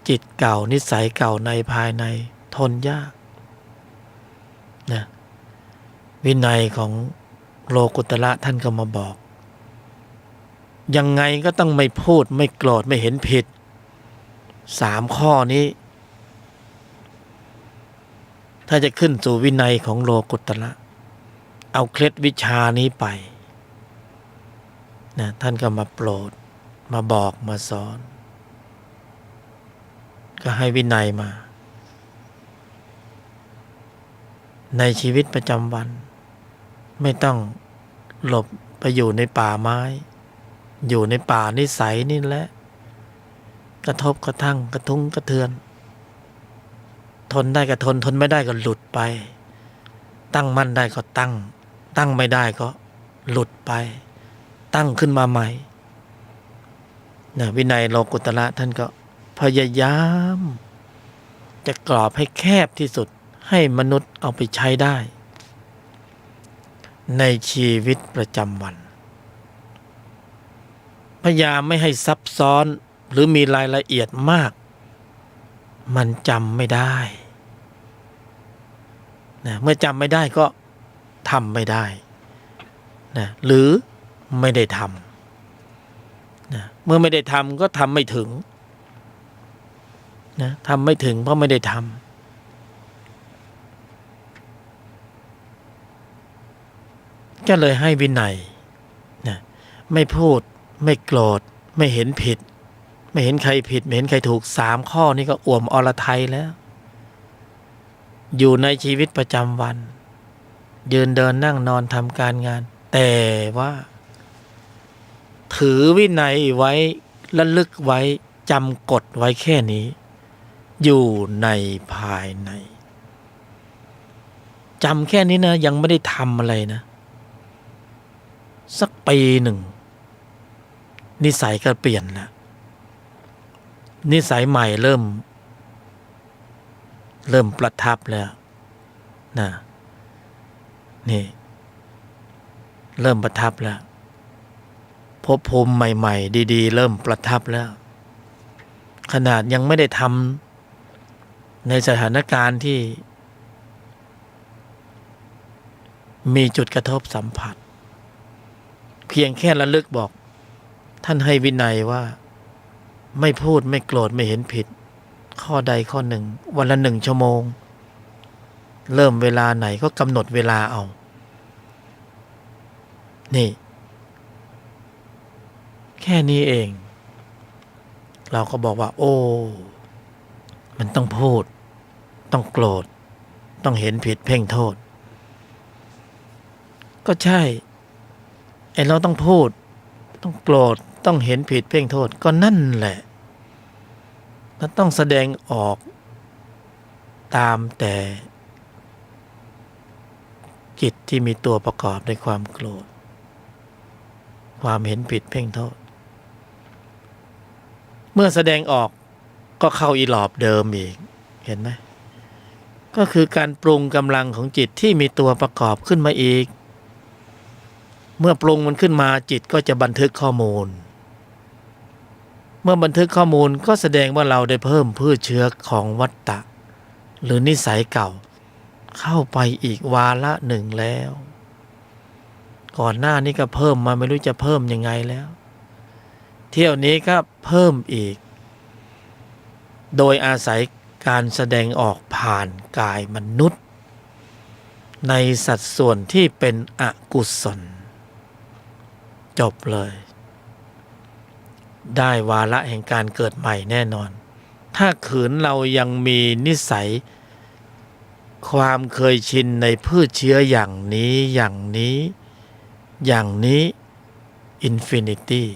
จิตเก่านิสัยเก่าในภายในทนยากนะวินัยของโลกุตระท่านก็มาบอกยังไงก็ต้องไม่พูดไม่โกรธไม่เห็นผิด3 ข้อนี้ถ้าจะขึ้นสู่วินัยของโลกุตระเอาเคล็ดวิชานี้ไปนะท่านก็มาโปรดมาบอกมาสอนก็ให้วินัยมาในชีวิตประจำวันไม่ต้องหลบไปอยู่ในป่าไม้อยู่ในป่านิสัยนี่แหละกระทบกระทั่งกระทุ้งกระเทือนทนได้ก็ทนทนไม่ได้ก็หลุดไปตั้งมั่นได้ก็ตั้งไม่ได้ก็หลุดไปตั้งขึ้นมาใหม่นะวินัยโลกุตระท่านก็พยายามจะกรอบให้แคบที่สุดให้มนุษย์เอาไปใช้ได้ในชีวิตประจำวันพยายามไม่ให้ซับซ้อนหรือมีรายละเอียดมากมันจำไม่ได้นะเมื่อจำไม่ได้ก็ทำไม่ได้นะหรือไม่ได้ทำนะเมื่อไม่ได้ทำก็ทำไม่ถึงนะทำไม่ถึงเพราะไม่ได้ทำก็เลยให้วินัยนะไม่พูดไม่โกรธไม่เห็นผิดไม่เห็นใครผิดไม่เห็นใครถูก3 ข้อนี้ก็อ่วมอรไทยแล้วอยู่ในชีวิตประจำวันยืนเดินนั่งนอนทำการงานแต่ว่าถือวินัยไว้ระลึกไว้จำกฎไว้แค่นี้อยู่ในภายในจำแค่นี้นะยังไม่ได้ทำอะไรนะสักปีหนึ่งนิสัยก็เปลี่ยนแล้วนิสัยใหม่เริ่มประทับแล้วนะนี่เริ่มประทับแล้วภพภูมิใหม่ๆดีๆเริ่มประทับแล้วขนาดยังไม่ได้ทำในสถานการณ์ที่มีจุดกระทบสัมผัสเพียงแค่ระลึกบอกท่านให้วินัยว่าไม่พูดไม่โกรธไม่เห็นผิดข้อใดข้อหนึ่งวันละ1 ชั่วโมงเริ่มเวลาไหนก็กำหนดเวลาเอานี่แค่นี้เองเราก็บอกว่าโอ้มันต้องพูดต้องโกรธต้องเห็นผิดเพ่งโทษก็ใช่ไอ้เราต้องพูดต้องโกรธต้องเห็นผิดเพ่งโทษก็นั่นแหละเราต้องแสดงออกตามแต่จิตที่มีตัวประกอบในความโกรธความเห็นผิดเพ่งโทษเมื่อแสดงออกก็เข้าอีหลอบเดิมอีกเห็นไหมก็คือการปรุงกำลังของจิตที่มีตัวประกอบขึ้นมาอีกเมื่อปรุงมันขึ้นมาจิตก็จะบันทึกข้อมูลเมื่อบันทึกข้อมูลก็แสดงว่าเราได้เพิ่มพืชเชื้อของวัฏฏะหรือนิสัยเก่าเข้าไปอีกวาระหนึ่งแล้วก่อนหน้านี้ก็เพิ่มมาไม่รู้จะเพิ่มยังไงแล้วเที่ยวนี้ก็เพิ่มอีกโดยอาศัยการแสดงออกผ่านกายมนุษย์ในสัดส่วนที่เป็นอกุศลจบเลยได้วาระแห่งการเกิดใหม่แน่นอนถ้าขืนเรายังมีนิสัยความเคยชินในพืชเชื้ออย่างนี้อินฟินิตี้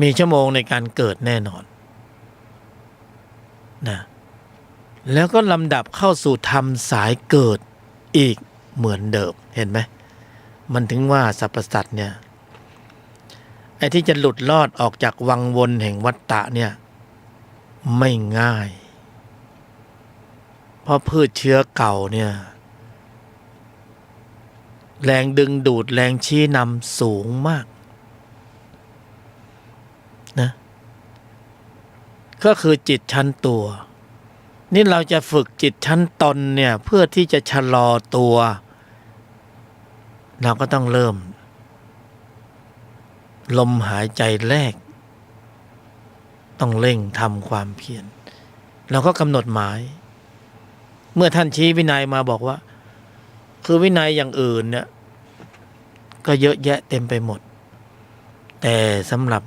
มีชั่วโมงในการเกิดแน่นอนนะแล้วก็ลำดับเข้าสู่ธรรมสายเกิดอีกเหมือนเดิมเห็นไหมมันถึงว่าสรรพสัตว์เนี่ย ไอ้ที่จะหลุดรอดออกจากวังวนแห่งวัฏฏะเนี่ยไม่ง่ายเพราะพืชเชื้อเก่าเนี่ยแรงดึงดูดแรงชี้นำสูงมากนะก็คือจิตชั้นตัวนี่เราจะฝึกจิตชั้นตนเนี่ยเพื่อที่จะชะลอตัวเราก็ต้องเริ่มลมหายใจแรกต้องเร่งทำความเพียรเราก็กำหนดหมายเมื่อท่านชี้วินัยมาบอกว่าคือวินัยอย่างอื่นเนี่ยก็เยอะแยะเต็มไปหมดแต่สำหรับ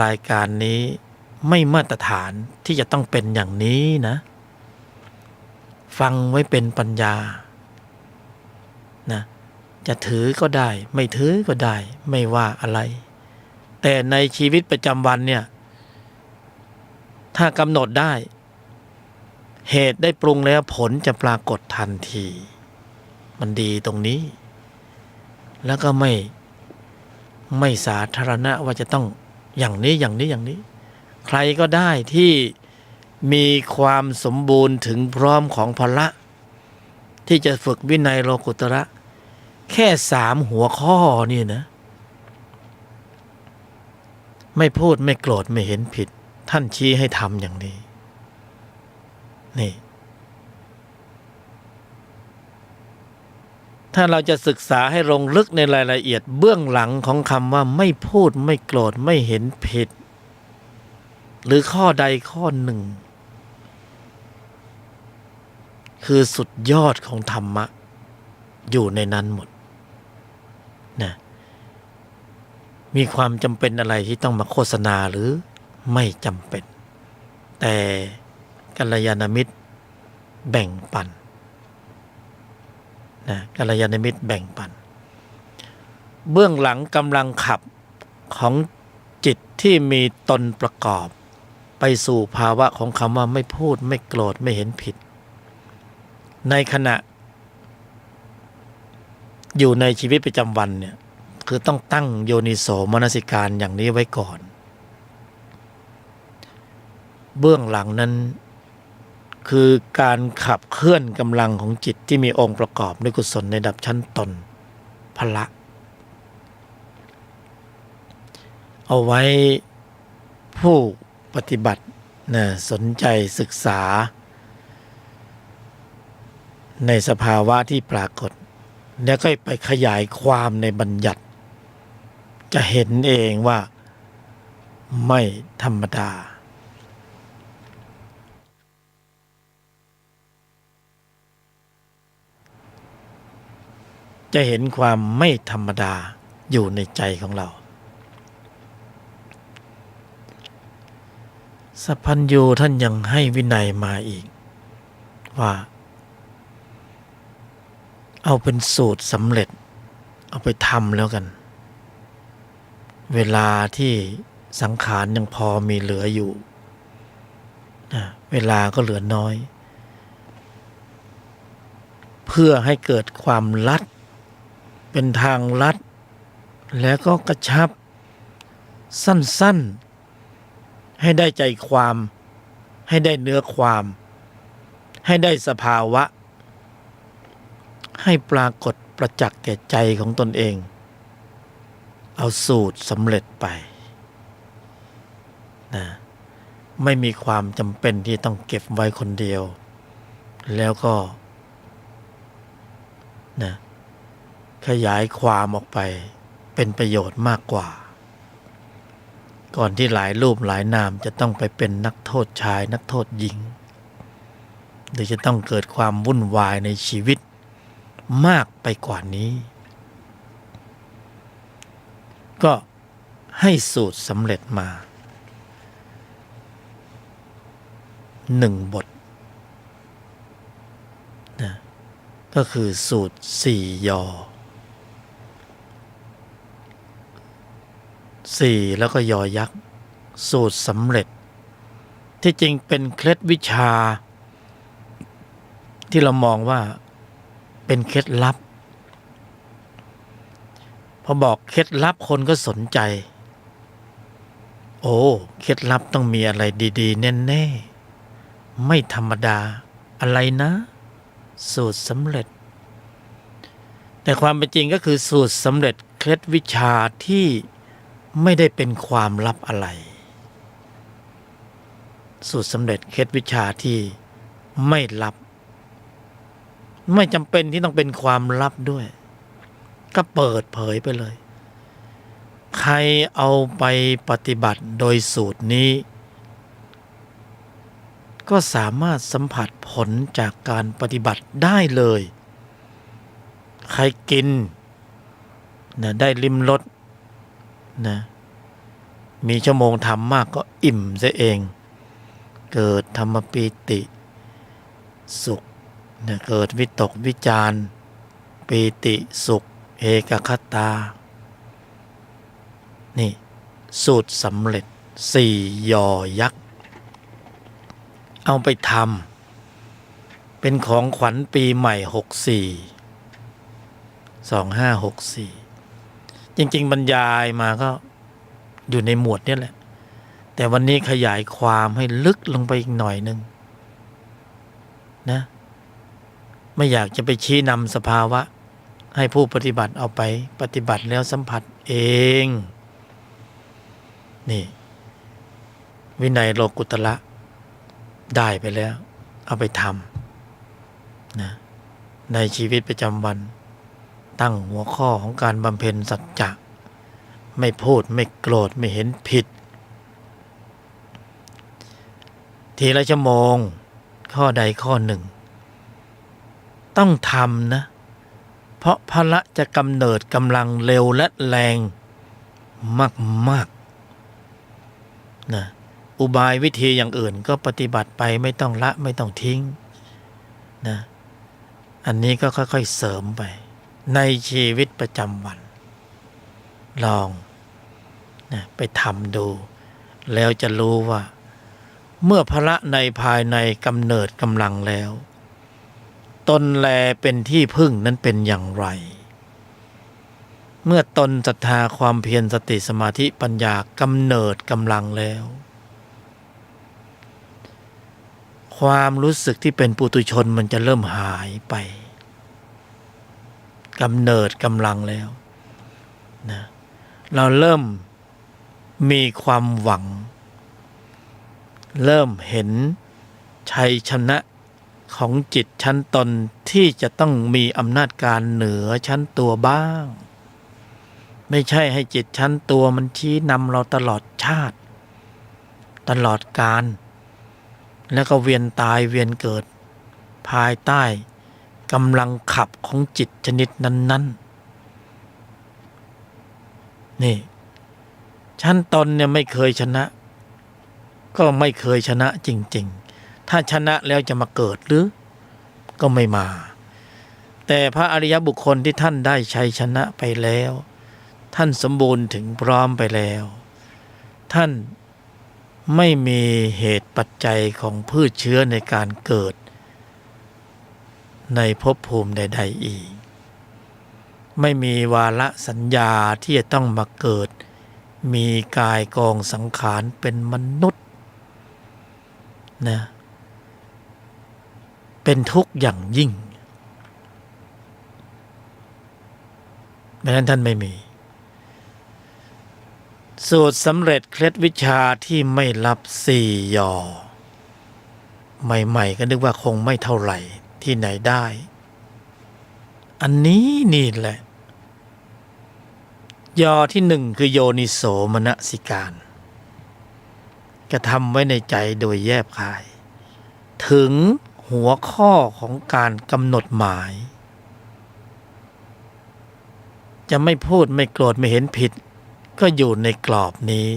รายการนี้ไม่มาตรฐานที่จะต้องเป็นอย่างนี้นะฟังไว้เป็นปัญญานะจะถือก็ได้ไม่ถือก็ได้ไม่ว่าอะไรแต่ในชีวิตประจำวันเนี่ยถ้ากำหนดได้เหตุได้ปรุงแล้วผลจะปรากฏทันทีมันดีตรงนี้แล้วก็ไม่สาธารณะว่าจะต้องอย่างนี้อย่างนี้อย่างนี้ใครก็ได้ที่มีความสมบูรณ์ถึงพร้อมของพละที่จะฝึกวินัยโลกุตระแค่3 หัวข้อนี่นะไม่พูดไม่โกรธไม่เห็นผิดท่านชี้ให้ทำอย่างนี้นี่ถ้าเราจะศึกษาให้ลงลึกในรายละเอียดเบื้องหลังของคำว่าไม่พูดไม่โกรธไม่เห็นผิดหรือข้อใดข้อหนึ่งคือสุดยอดของธรรมะอยู่ในนั้นหมดนะมีความจำเป็นอะไรที่ต้องมาโฆษณาหรือไม่จำเป็นแต่กัลยาณมิตรแบ่งปันนะกัลยาณมิตรแบ่งปันเบื้องหลังกำลังขับของจิตที่มีตนประกอบไปสู่ภาวะของคำว่าไม่พูดไม่โกรธไม่เห็นผิดในขณะอยู่ในชีวิตประจำวันเนี่ยคือต้องตั้งโยนิโสมนสิการอย่างนี้ไว้ก่อนเบื้องหลังนั้นคือการขับเคลื่อนกำลังของจิตที่มีองค์ประกอบด้วยกุศลในระดับชั้นตนพละเอาไว้ผู้ปฏิบัตินะสนใจศึกษาในสภาวะที่ปรากฏแล้วก็ไปขยายความในบัญญัติจะเห็นเองว่าไม่ธรรมดาจะเห็นความไม่ธรรมดาอยู่ในใจของเราสัพพัญญูท่านยังให้วินัยมาอีกว่าเอาเป็นสูตรสำเร็จเอาไปทำแล้วกันเวลาที่สังขารยังพอมีเหลืออยู่เวลาก็เหลือน้อยเพื่อให้เกิดความลัดเป็นทางลัดแล้วก็กระชับสั้นๆให้ได้ใจความให้ได้เนื้อความให้ได้สภาวะให้ปรากฏประจักษ์แก่ใจของตนเองเอาสูตรสำเร็จไปนะไม่มีความจำเป็นที่ต้องเก็บไว้คนเดียวแล้วก็นะขยายความออกไปเป็นประโยชน์มากกว่าก่อนที่หลายรูปหลายนามจะต้องไปเป็นนักโทษชายนักโทษหญิงหรือจะต้องเกิดความวุ่นวายในชีวิตมากไปกว่านี้ก็ให้สูตรสำเร็จมา1 บทนะก็คือสูตร4 ยอ4แล้วก็ยอยักษ์สูตรสำเร็จที่จริงเป็นเคล็ดวิชาที่เรามองว่าเป็นเคล็ดลับพอบอกเคล็ดลับคนก็สนใจ โอ้เคล็ดลับต้องมีอะไรดีๆแน่ๆไม่ธรรมดาอะไรนะ สูตรสำเร็จแต่ความเป็นจริงก็คือสูตรสำเร็จเคล็ดวิชาที่ไม่ได้เป็นความลับอะไรสูตรสำเร็จเคล็ดวิชาที่ไม่ลับไม่จำเป็นที่ต้องเป็นความลับด้วยก็เปิดเผยไปเลยใครเอาไปปฏิบัติโดยสูตรนี้ก็สามารถสัมผัสผลจากการปฏิบัติได้เลยใครกินนะได้ลิ้มรสนะมีชั่วโมงทำมากก็อิ่มซะเองเกิดธรรมปีติสุขนะเกิดวิตกวิจารปีติสุขเอกคตานี่สูตรสำเร็จ4 ยอยักษ์เอาไปทำเป็นของขวัญปีใหม่2564จริงๆบรรยายมาก็อยู่ในหมวดนี้แหละแต่วันนี้ขยายความให้ลึกลงไปอีกหน่อยนึงนะไม่อยากจะไปชี้นำสภาวะให้ผู้ปฏิบัติเอาไปปฏิบัติแล้วสัมผัสเองนี่วินัยโลกุตระได้ไปแล้วเอาไปทำนะในชีวิตประจำวันตั้งหัวข้อของการบำเพ็ญสัจจะไม่พูดไม่โกรธไม่เห็นผิดทีละชั่วโมงข้อใดข้อหนึ่งต้องทำนะเพราะพละจะกำเนิดกำลังเร็วและแรงมากๆนะอุบายวิธีอย่างอื่นก็ปฏิบัติไปไม่ต้องละไม่ต้องทิ้งนะอันนี้ก็ค่อยๆเสริมไปในชีวิตประจำวันลองนะไปทำดูแล้วจะรู้ว่าเมื่อพละในภายในกำเนิดกำลังแล้วตนแลเป็นที่พึ่งนั้นเป็นอย่างไรเมื่อตนศรัทธาความเพียรสติสมาธิปัญญากำเนิดกำลังแล้วความรู้สึกที่เป็นปุถุชนมันจะเริ่มหายไปกำเนิดกำลังแล้วนะเราเริ่มมีความหวังเริ่มเห็นชัยชนะของจิตชั้นตนที่จะต้องมีอำนาจการเหนือชั้นตัวบ้างไม่ใช่ให้จิตชั้นตัวมันชี้นำเราตลอดชาติตลอดกาลแล้วก็เวียนตายเวียนเกิดภายใต้กำลังขับของจิตชนิดนั้นๆนี่ชั้นตนเนี่ยไม่เคยชนะก็ไม่เคยชนะจริงๆถ้าชนะแล้วจะมาเกิดหรือก็ไม่มาแต่พระอริยบุคคลที่ท่านได้ชัยชนะไปแล้วท่านสมบูรณ์ถึงพร้อมไปแล้วท่านไม่มีเหตุปัจจัยของพืชเชื้อในการเกิดในภพภูมิใดๆอีกไม่มีวาระสัญญาที่จะต้องมาเกิดมีกายกองสังขารเป็นมนุษย์นะเป็นทุกข์อย่างยิ่งเพราะฉะนั้นท่านไม่มีสูตรสำเร็จเคล็ดวิชาที่ไม่รับ4 ยอใหม่ๆก็นึกว่าคงไม่เท่าไหร่ที่ไหนได้อันนี้นี่แหละยอที่ 1คือโยนิโสมนสิการกระทำไว้ในใจโดยแยบคายถึงหัวข้อของการกำหนดหมายจะไม่พูดไม่โกรธไม่เห็นผิดก็อยู่ในกรอบนี้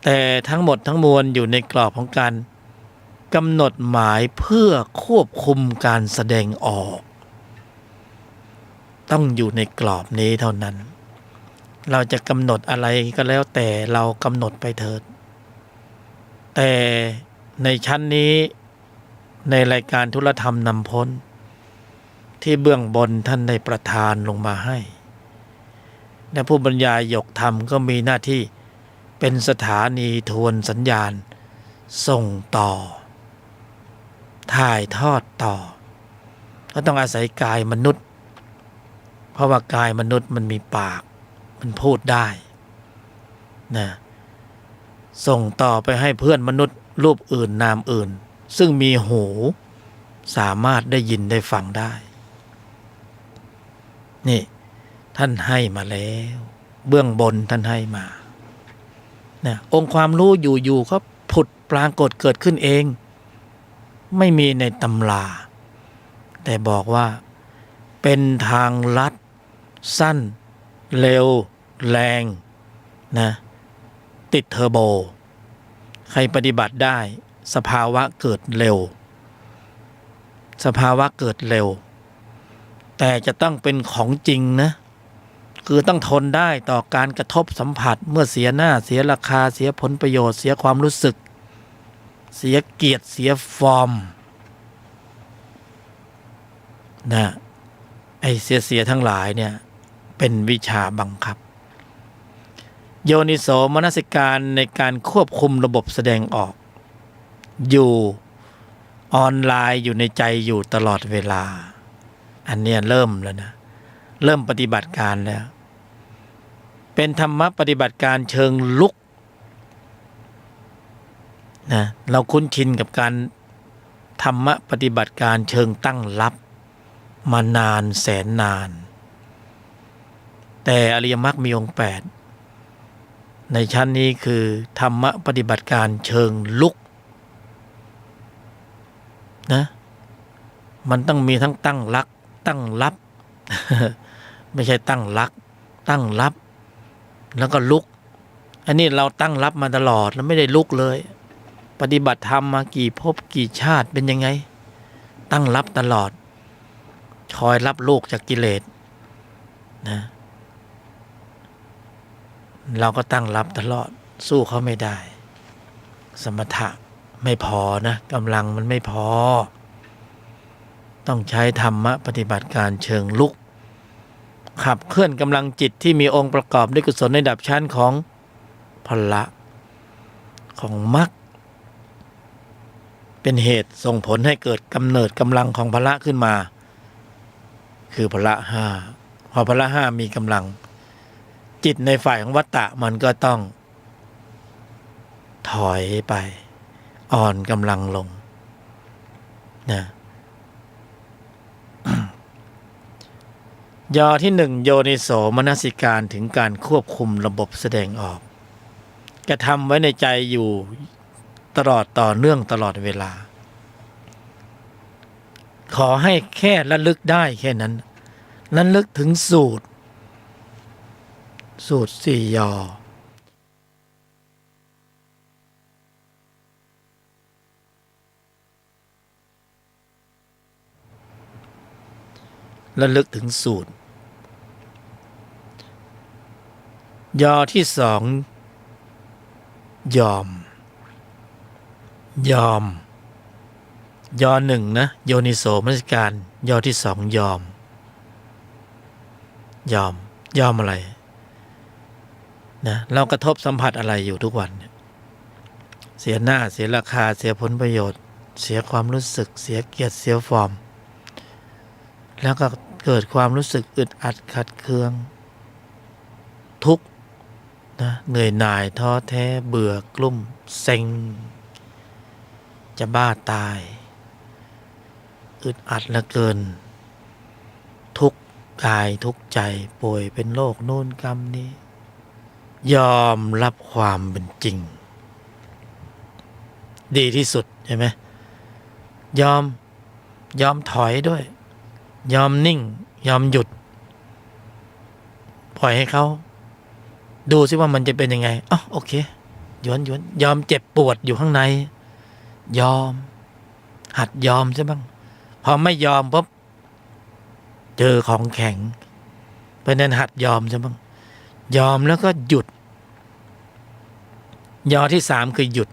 แต่ทั้งหมดทั้งมวลอยู่ในกรอบของการกำหนดหมายเพื่อควบคุมการแสดงออกต้องอยู่ในกรอบนี้เท่านั้นเราจะกำหนดอะไรก็แล้วแต่เรากำหนดไปเถิดแต่ในชั้นนี้ในรายการธุลธรรมนำพ้นที่เบื้องบนท่านได้ประทานลงมาให้และผู้บรรยายยกธรรมก็มีหน้าที่ เป็นสถานีทวนสัญญาณส่งต่อถ่ายทอดต่อก็ต้องอาศัยกายมนุษย์เพราะว่ากายมนุษย์มันมีปากมันพูดได้นะส่งต่อไปให้เพื่อนมนุษย์รูปอื่นนามอื่นซึ่งมีหูสามารถได้ยินได้ฟังได้นี่ท่านให้มาแล้วเบื้องบนท่านให้มานะองค์ความรู้อยู่ๆก็ผุดปรากฏเกิดขึ้นเองไม่มีในตำราแต่บอกว่าเป็นทางลัดสั้นเร็วแรงนะติดเทอร์โบใครปฏิบัติได้สภาวะเกิดเร็วสภาวะเกิดเร็วแต่จะต้องเป็นของจริงนะคือต้องทนได้ต่อการกระทบสัมผัสเมื่อเสียหน้าเสียราคาเสียผลประโยชน์เสียความรู้สึกเสียเกียรติเสียฟอร์มนะไอ้เสียทั้งหลายเนี่ยเป็นวิชาบังคับโยนิโสมนสิการในการควบคุมระบบแสดงออกอยู่ออนไลน์อยู่ในใจอยู่ตลอดเวลาอันเนี้ยเริ่มแล้วนะเริ่มปฏิบัติการแล้วเป็นธรรมะปฏิบัติการเชิงลุกนะเราคุ้นชินกับการธรรมะปฏิบัติการเชิงตั้งรับมานานแสนนานแต่อริยมรรคมีองค์8ในชั้นนี้คือธรรมะปฏิบัติการเชิงลุกนะมันต้องมีทั้งตั้งรักตั้งรับ ไม่ใช่ตั้งรักตั้งรับแล้วก็ลุกอันนี้เราตั้งรับมาตลอดแล้วไม่ได้ลุกเลยปฏิบัติธรรมมากี่ภพกี่ชาติเป็นยังไงตั้งรับตลอดคอยรับลูกจากกิเลสนะเราก็ตั้งรับตลอดสู้เขาไม่ได้สมถะไม่พอนะกำลังมันไม่พอต้องใช้ธรรมะปฏิบัติการเชิงลุกขับเคลื่อนกำลังจิตที่มีองค์ประกอบด้วยกุศลในระดับชั้นของพละของมรรคเป็นเหตุส่งผลให้เกิดกำเนิดกำลังของพละขึ้นมาคือพละห้าพอพละห้ามีกำลังจิตในฝ่ายของวัตตะมันก็ต้องถอยไปอ่อนกำลังลงนะยอที่1โยนิโสมนสิการถึงการควบคุมระบบแสดงออกกระทำไว้ในใจอยู่ตลอดต่อเนื่องตลอดเวลาขอให้แค่ระลึกได้แค่นั้นระลึกถึงสูตร4 ยอระลึกถึงสูตรยอที่2ยอมยอ1นะโยนิโสมนสิการยอที่2ยอมอะไรนะเรากระทบสัมผัสอะไรอยู่ทุกวันเสียหน้าเสียราคาเสียผลประโยชน์เสียความรู้สึกเสียเกียรติเสียฟอร์มแล้วก็เกิดความรู้สึกอึดอัดขัดเคืองทุกข์นะเหนื่อยหน่ายท้อแท้เบื่อกลุ้มเซ็งจะบ้าตายอึดอัดเหลือเกินทุกข์กายทุกข์ใจป่วยเป็นโรคโน่นกรรมนี้ยอมรับความเป็นจริงดีที่สุดใช่ไหมยอมถอยด้วยยอมนิ่งยอมหยุดปล่อยให้เขาดูซิว่ามันจะเป็นยังไงอ๋อโอเคหยวนยอมเจ็บปวดอยู่ข้างในยอมหัดยอมใช่บ้างพอไม่ยอมปุ๊บเจอของแข็งเพราะนั้นหัดยอมใช่บ้างยอมแล้วก็หยุดยอที่3คือหยุด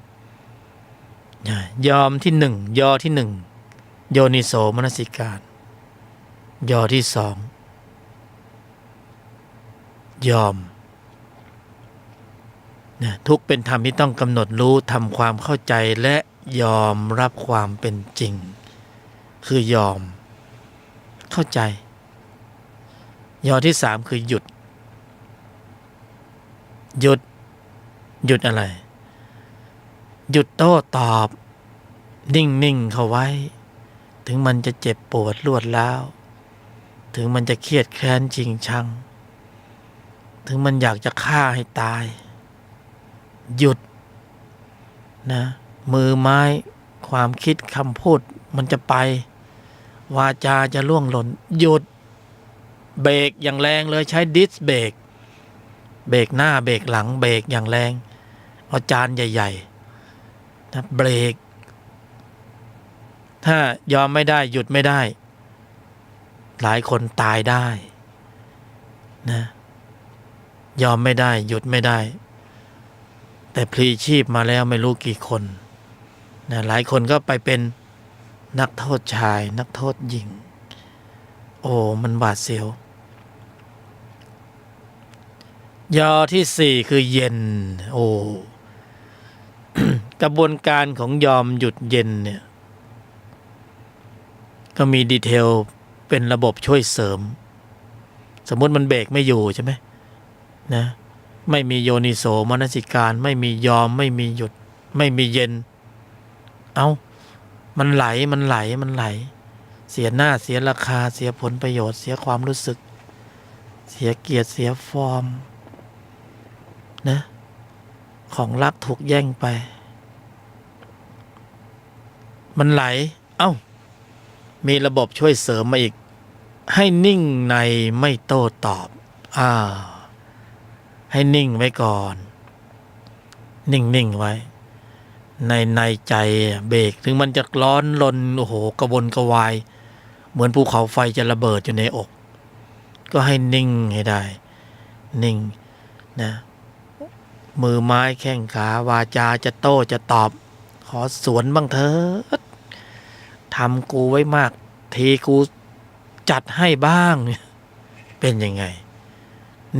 ยอมที่1ยอที่1โยนิโสมนสิการยอที่2ยอม นะทุกข์เป็นธรรมที่ต้องกำหนดรู้ทำความเข้าใจและยอมรับความเป็นจริงคือยอมเข้าใจยอที่สามคือหยุดหยุดอะไรหยุดโต้ตอบนิ่งเข้าไว้ถึงมันจะเจ็บปวดรวดร้าวถึงมันจะเครียดแค้นจริงชังถึงมันอยากจะฆ่าให้ตายหยุดนะมือไม้ความคิดคำพูดมันจะไปวาจาจะล่วงหล่นหยุดเบรกอย่างแรงเลยใช้ดิสเบรกหน้าเบรกหลังเบรกอย่างแรงเอาจานใหญ่ๆนะเบรกถ้ายอมไม่ได้หยุดไม่ได้หลายคนตายได้นะยอมไม่ได้หยุดไม่ได้แต่พลีชีพมาแล้วไม่รู้กี่คนนะหลายคนก็ไปเป็นนักโทษชายนักโทษหญิงโอ้มันบาดเสียวยอที่สี่คือเย็นโอ้ กระบวนการของยอมหยุดเย็นเนี่ยก็มีดีเทลเป็นระบบช่วยเสริมสมมุติมันเบรกไม่อยู่ใช่ไหมนะไม่มีโยนิโสมนสิการไม่มียอมไม่มีหยุดไม่มีเย็นมันไหลเสียหน้าเสียราคาเสียผลประโยชน์เสียความรู้สึกเสียเกียรติเสียฟอร์มนะของรักถูกแย่งไปมันไหลมีระบบช่วยเสริมมาอีกให้นิ่งในไม่โต้ตอบให้นิ่งไว้ก่อนนิ่งไว้ในใจเบรกถึงมันจะร้อนรนโอ้โหกระวนกระวายเหมือนภูเขาไฟจะระเบิดอยู่ในอกก็ให้นิ่งให้ได้นิ่งนะมือไม้แข้งขาวาจาจะโต้จะตอบขอสวนบ้างเถิดทำกูไว้มากทีกูจัดให้บ้างเป็นยังไง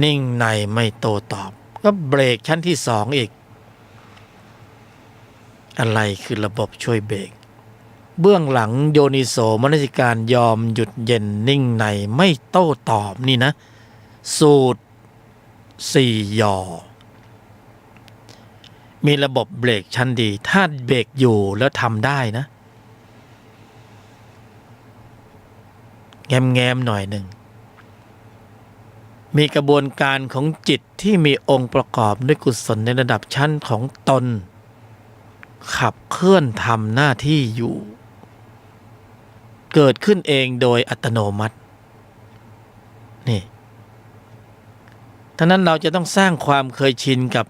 นิ่งในไม่โต้ตอบก็เบรกชั้นที่สองอีกอะไรคือระบบช่วยเบรกเบื้องหลังโยนิโสมนสิการยอมหยุดเย็นนิ่งในไม่โต้ตอบนี่นะสูตร4 ยอมีระบบเบรกชั้นดีถ้าเบรกอยู่แล้วทำได้นะแง้มหน่อยหนึ่งมีกระบวนการของจิตที่มีองค์ประกอบด้วยกุศลในระดับชั้นของตนขับเคลื่อนทำหน้าที่อยู่เกิดขึ้นเองโดยอัตโนมัตินี่ฉะนั้นเราจะต้องสร้างความเคยชินกับ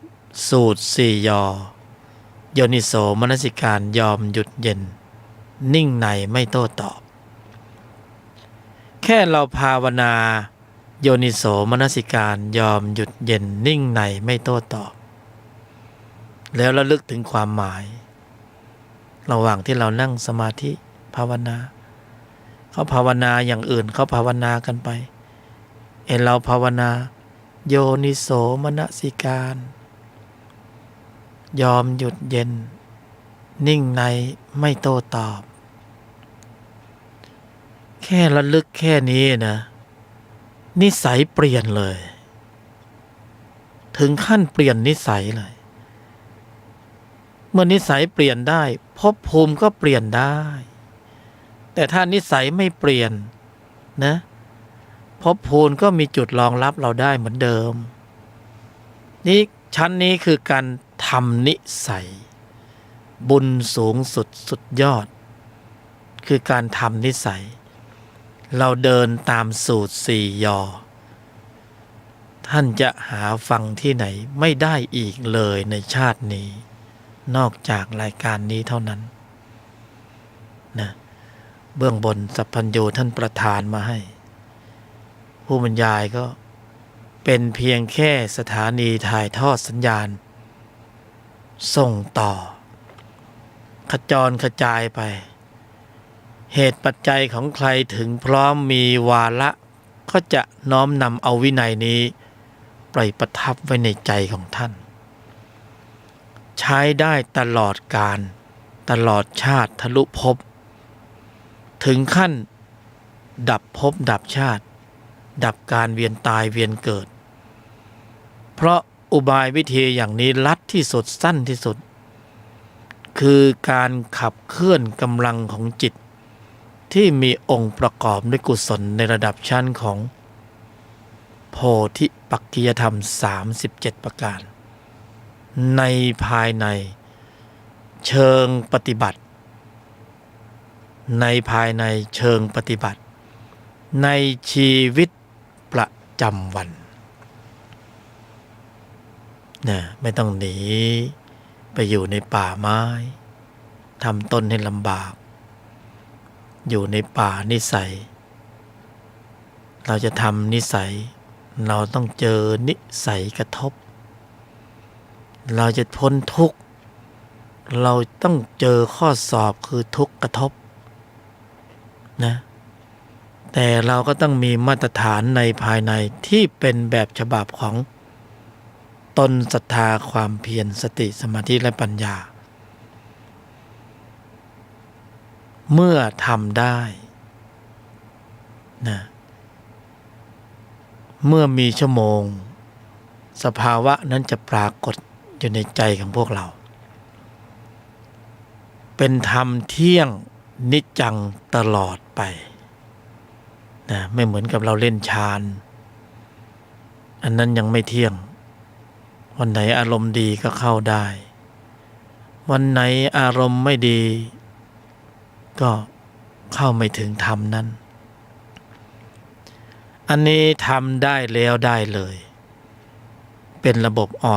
สูตร4 ยอโยนิโสมนสิการยอมหยุดเย็นนิ่งในไม่โต้ตอบแค่เราภาวนาโยนิโสมนสิการยอมหยุดเย็นนิ่งในไม่โต้ตอบแล้วระลึกถึงความหมายระหว่างที่เรานั่งสมาธิภาวนาเขาภาวนาอย่างอื่นเขาภาวนากันไปเราภาวนาโยนิโสมนสิการยอมหยุดเย็นนิ่งในไม่โต้ตอบแค่ระลึกแค่นี้นะนิสัยเปลี่ยนเลยถึงขั้นเปลี่ยนนิสัยเลยเมื่อนิสัยเปลี่ยนได้ภพภูมิก็เปลี่ยนได้แต่ถ้านิสัยไม่เปลี่ยนนะภพภูมิก็มีจุดรองรับเราได้เหมือนเดิมนี่ชั้นนี้คือการทำนิสัยบุญสูงสุดสุดยอดคือการทำนิสัยเราเดินตามสูตร4 ยอท่านจะหาฟังที่ไหนไม่ได้อีกเลยในชาตินี้นอกจากรายการนี้เท่านั้นนะเบื้องบนสัพพัญญูท่านประทานมาให้ผู้บรรยายก็เป็นเพียงแค่สถานีถ่ายทอดสัญญาณส่งต่อขจรกระจายไปเหตุปัจจัยของใครถึงพร้อมมีวาระก็จะน้อมนำเอาวินัยนี้ไปประทับไว้ในใจของท่าน ใช้ได้ตลอดกาลตลอดชาติทะลุภพถึงขั้นดับภพดับชาติดับการเวียนตายเวียนเกิดเพราะอุบายวิธีอย่างนี้ลัดที่สุดสั้นที่สุดคือการขับเคลื่อนกำลังของจิตที่มีองค์ประกอบด้วยกุศลในระดับชั้นของโพธิปักขิยธรรม37ประการในภายในเชิงปฏิบัติในภายในเชิงปฏิบัติในชีวิตประจำวันนะไม่ต้องหนีไปอยู่ในป่าไม้ทำต้นให้ลำบากอยู่ในป่านิสัยเราจะทำนิสัยเราต้องเจอนิสัยกระทบเราจะพ้นทุกข์เราต้องเจอข้อสอบคือทุกข์กระทบนะแต่เราก็ต้องมีมาตรฐานในภายในที่เป็นแบบฉบับของตนศรัทธาความเพียรสติสมาธิและปัญญาเมื่อทำได้นะเมื่อมีชั่วโมงสภาวะนั้นจะปรากฏอยู่ในใจของพวกเราเป็นธรรมเที่ยงนิจจังตลอดไปนะไม่เหมือนกับเราเล่นฌานอันนั้นยังไม่เที่ยงวันไหนอารมณ์ดีก็เข้าได้วันไหนอารมณ์ไม่ดีก็เข้าไม่ถึงธรรมนั้นอันนี้ทำได้แล้วได้เลยเป็นระบบอ่อน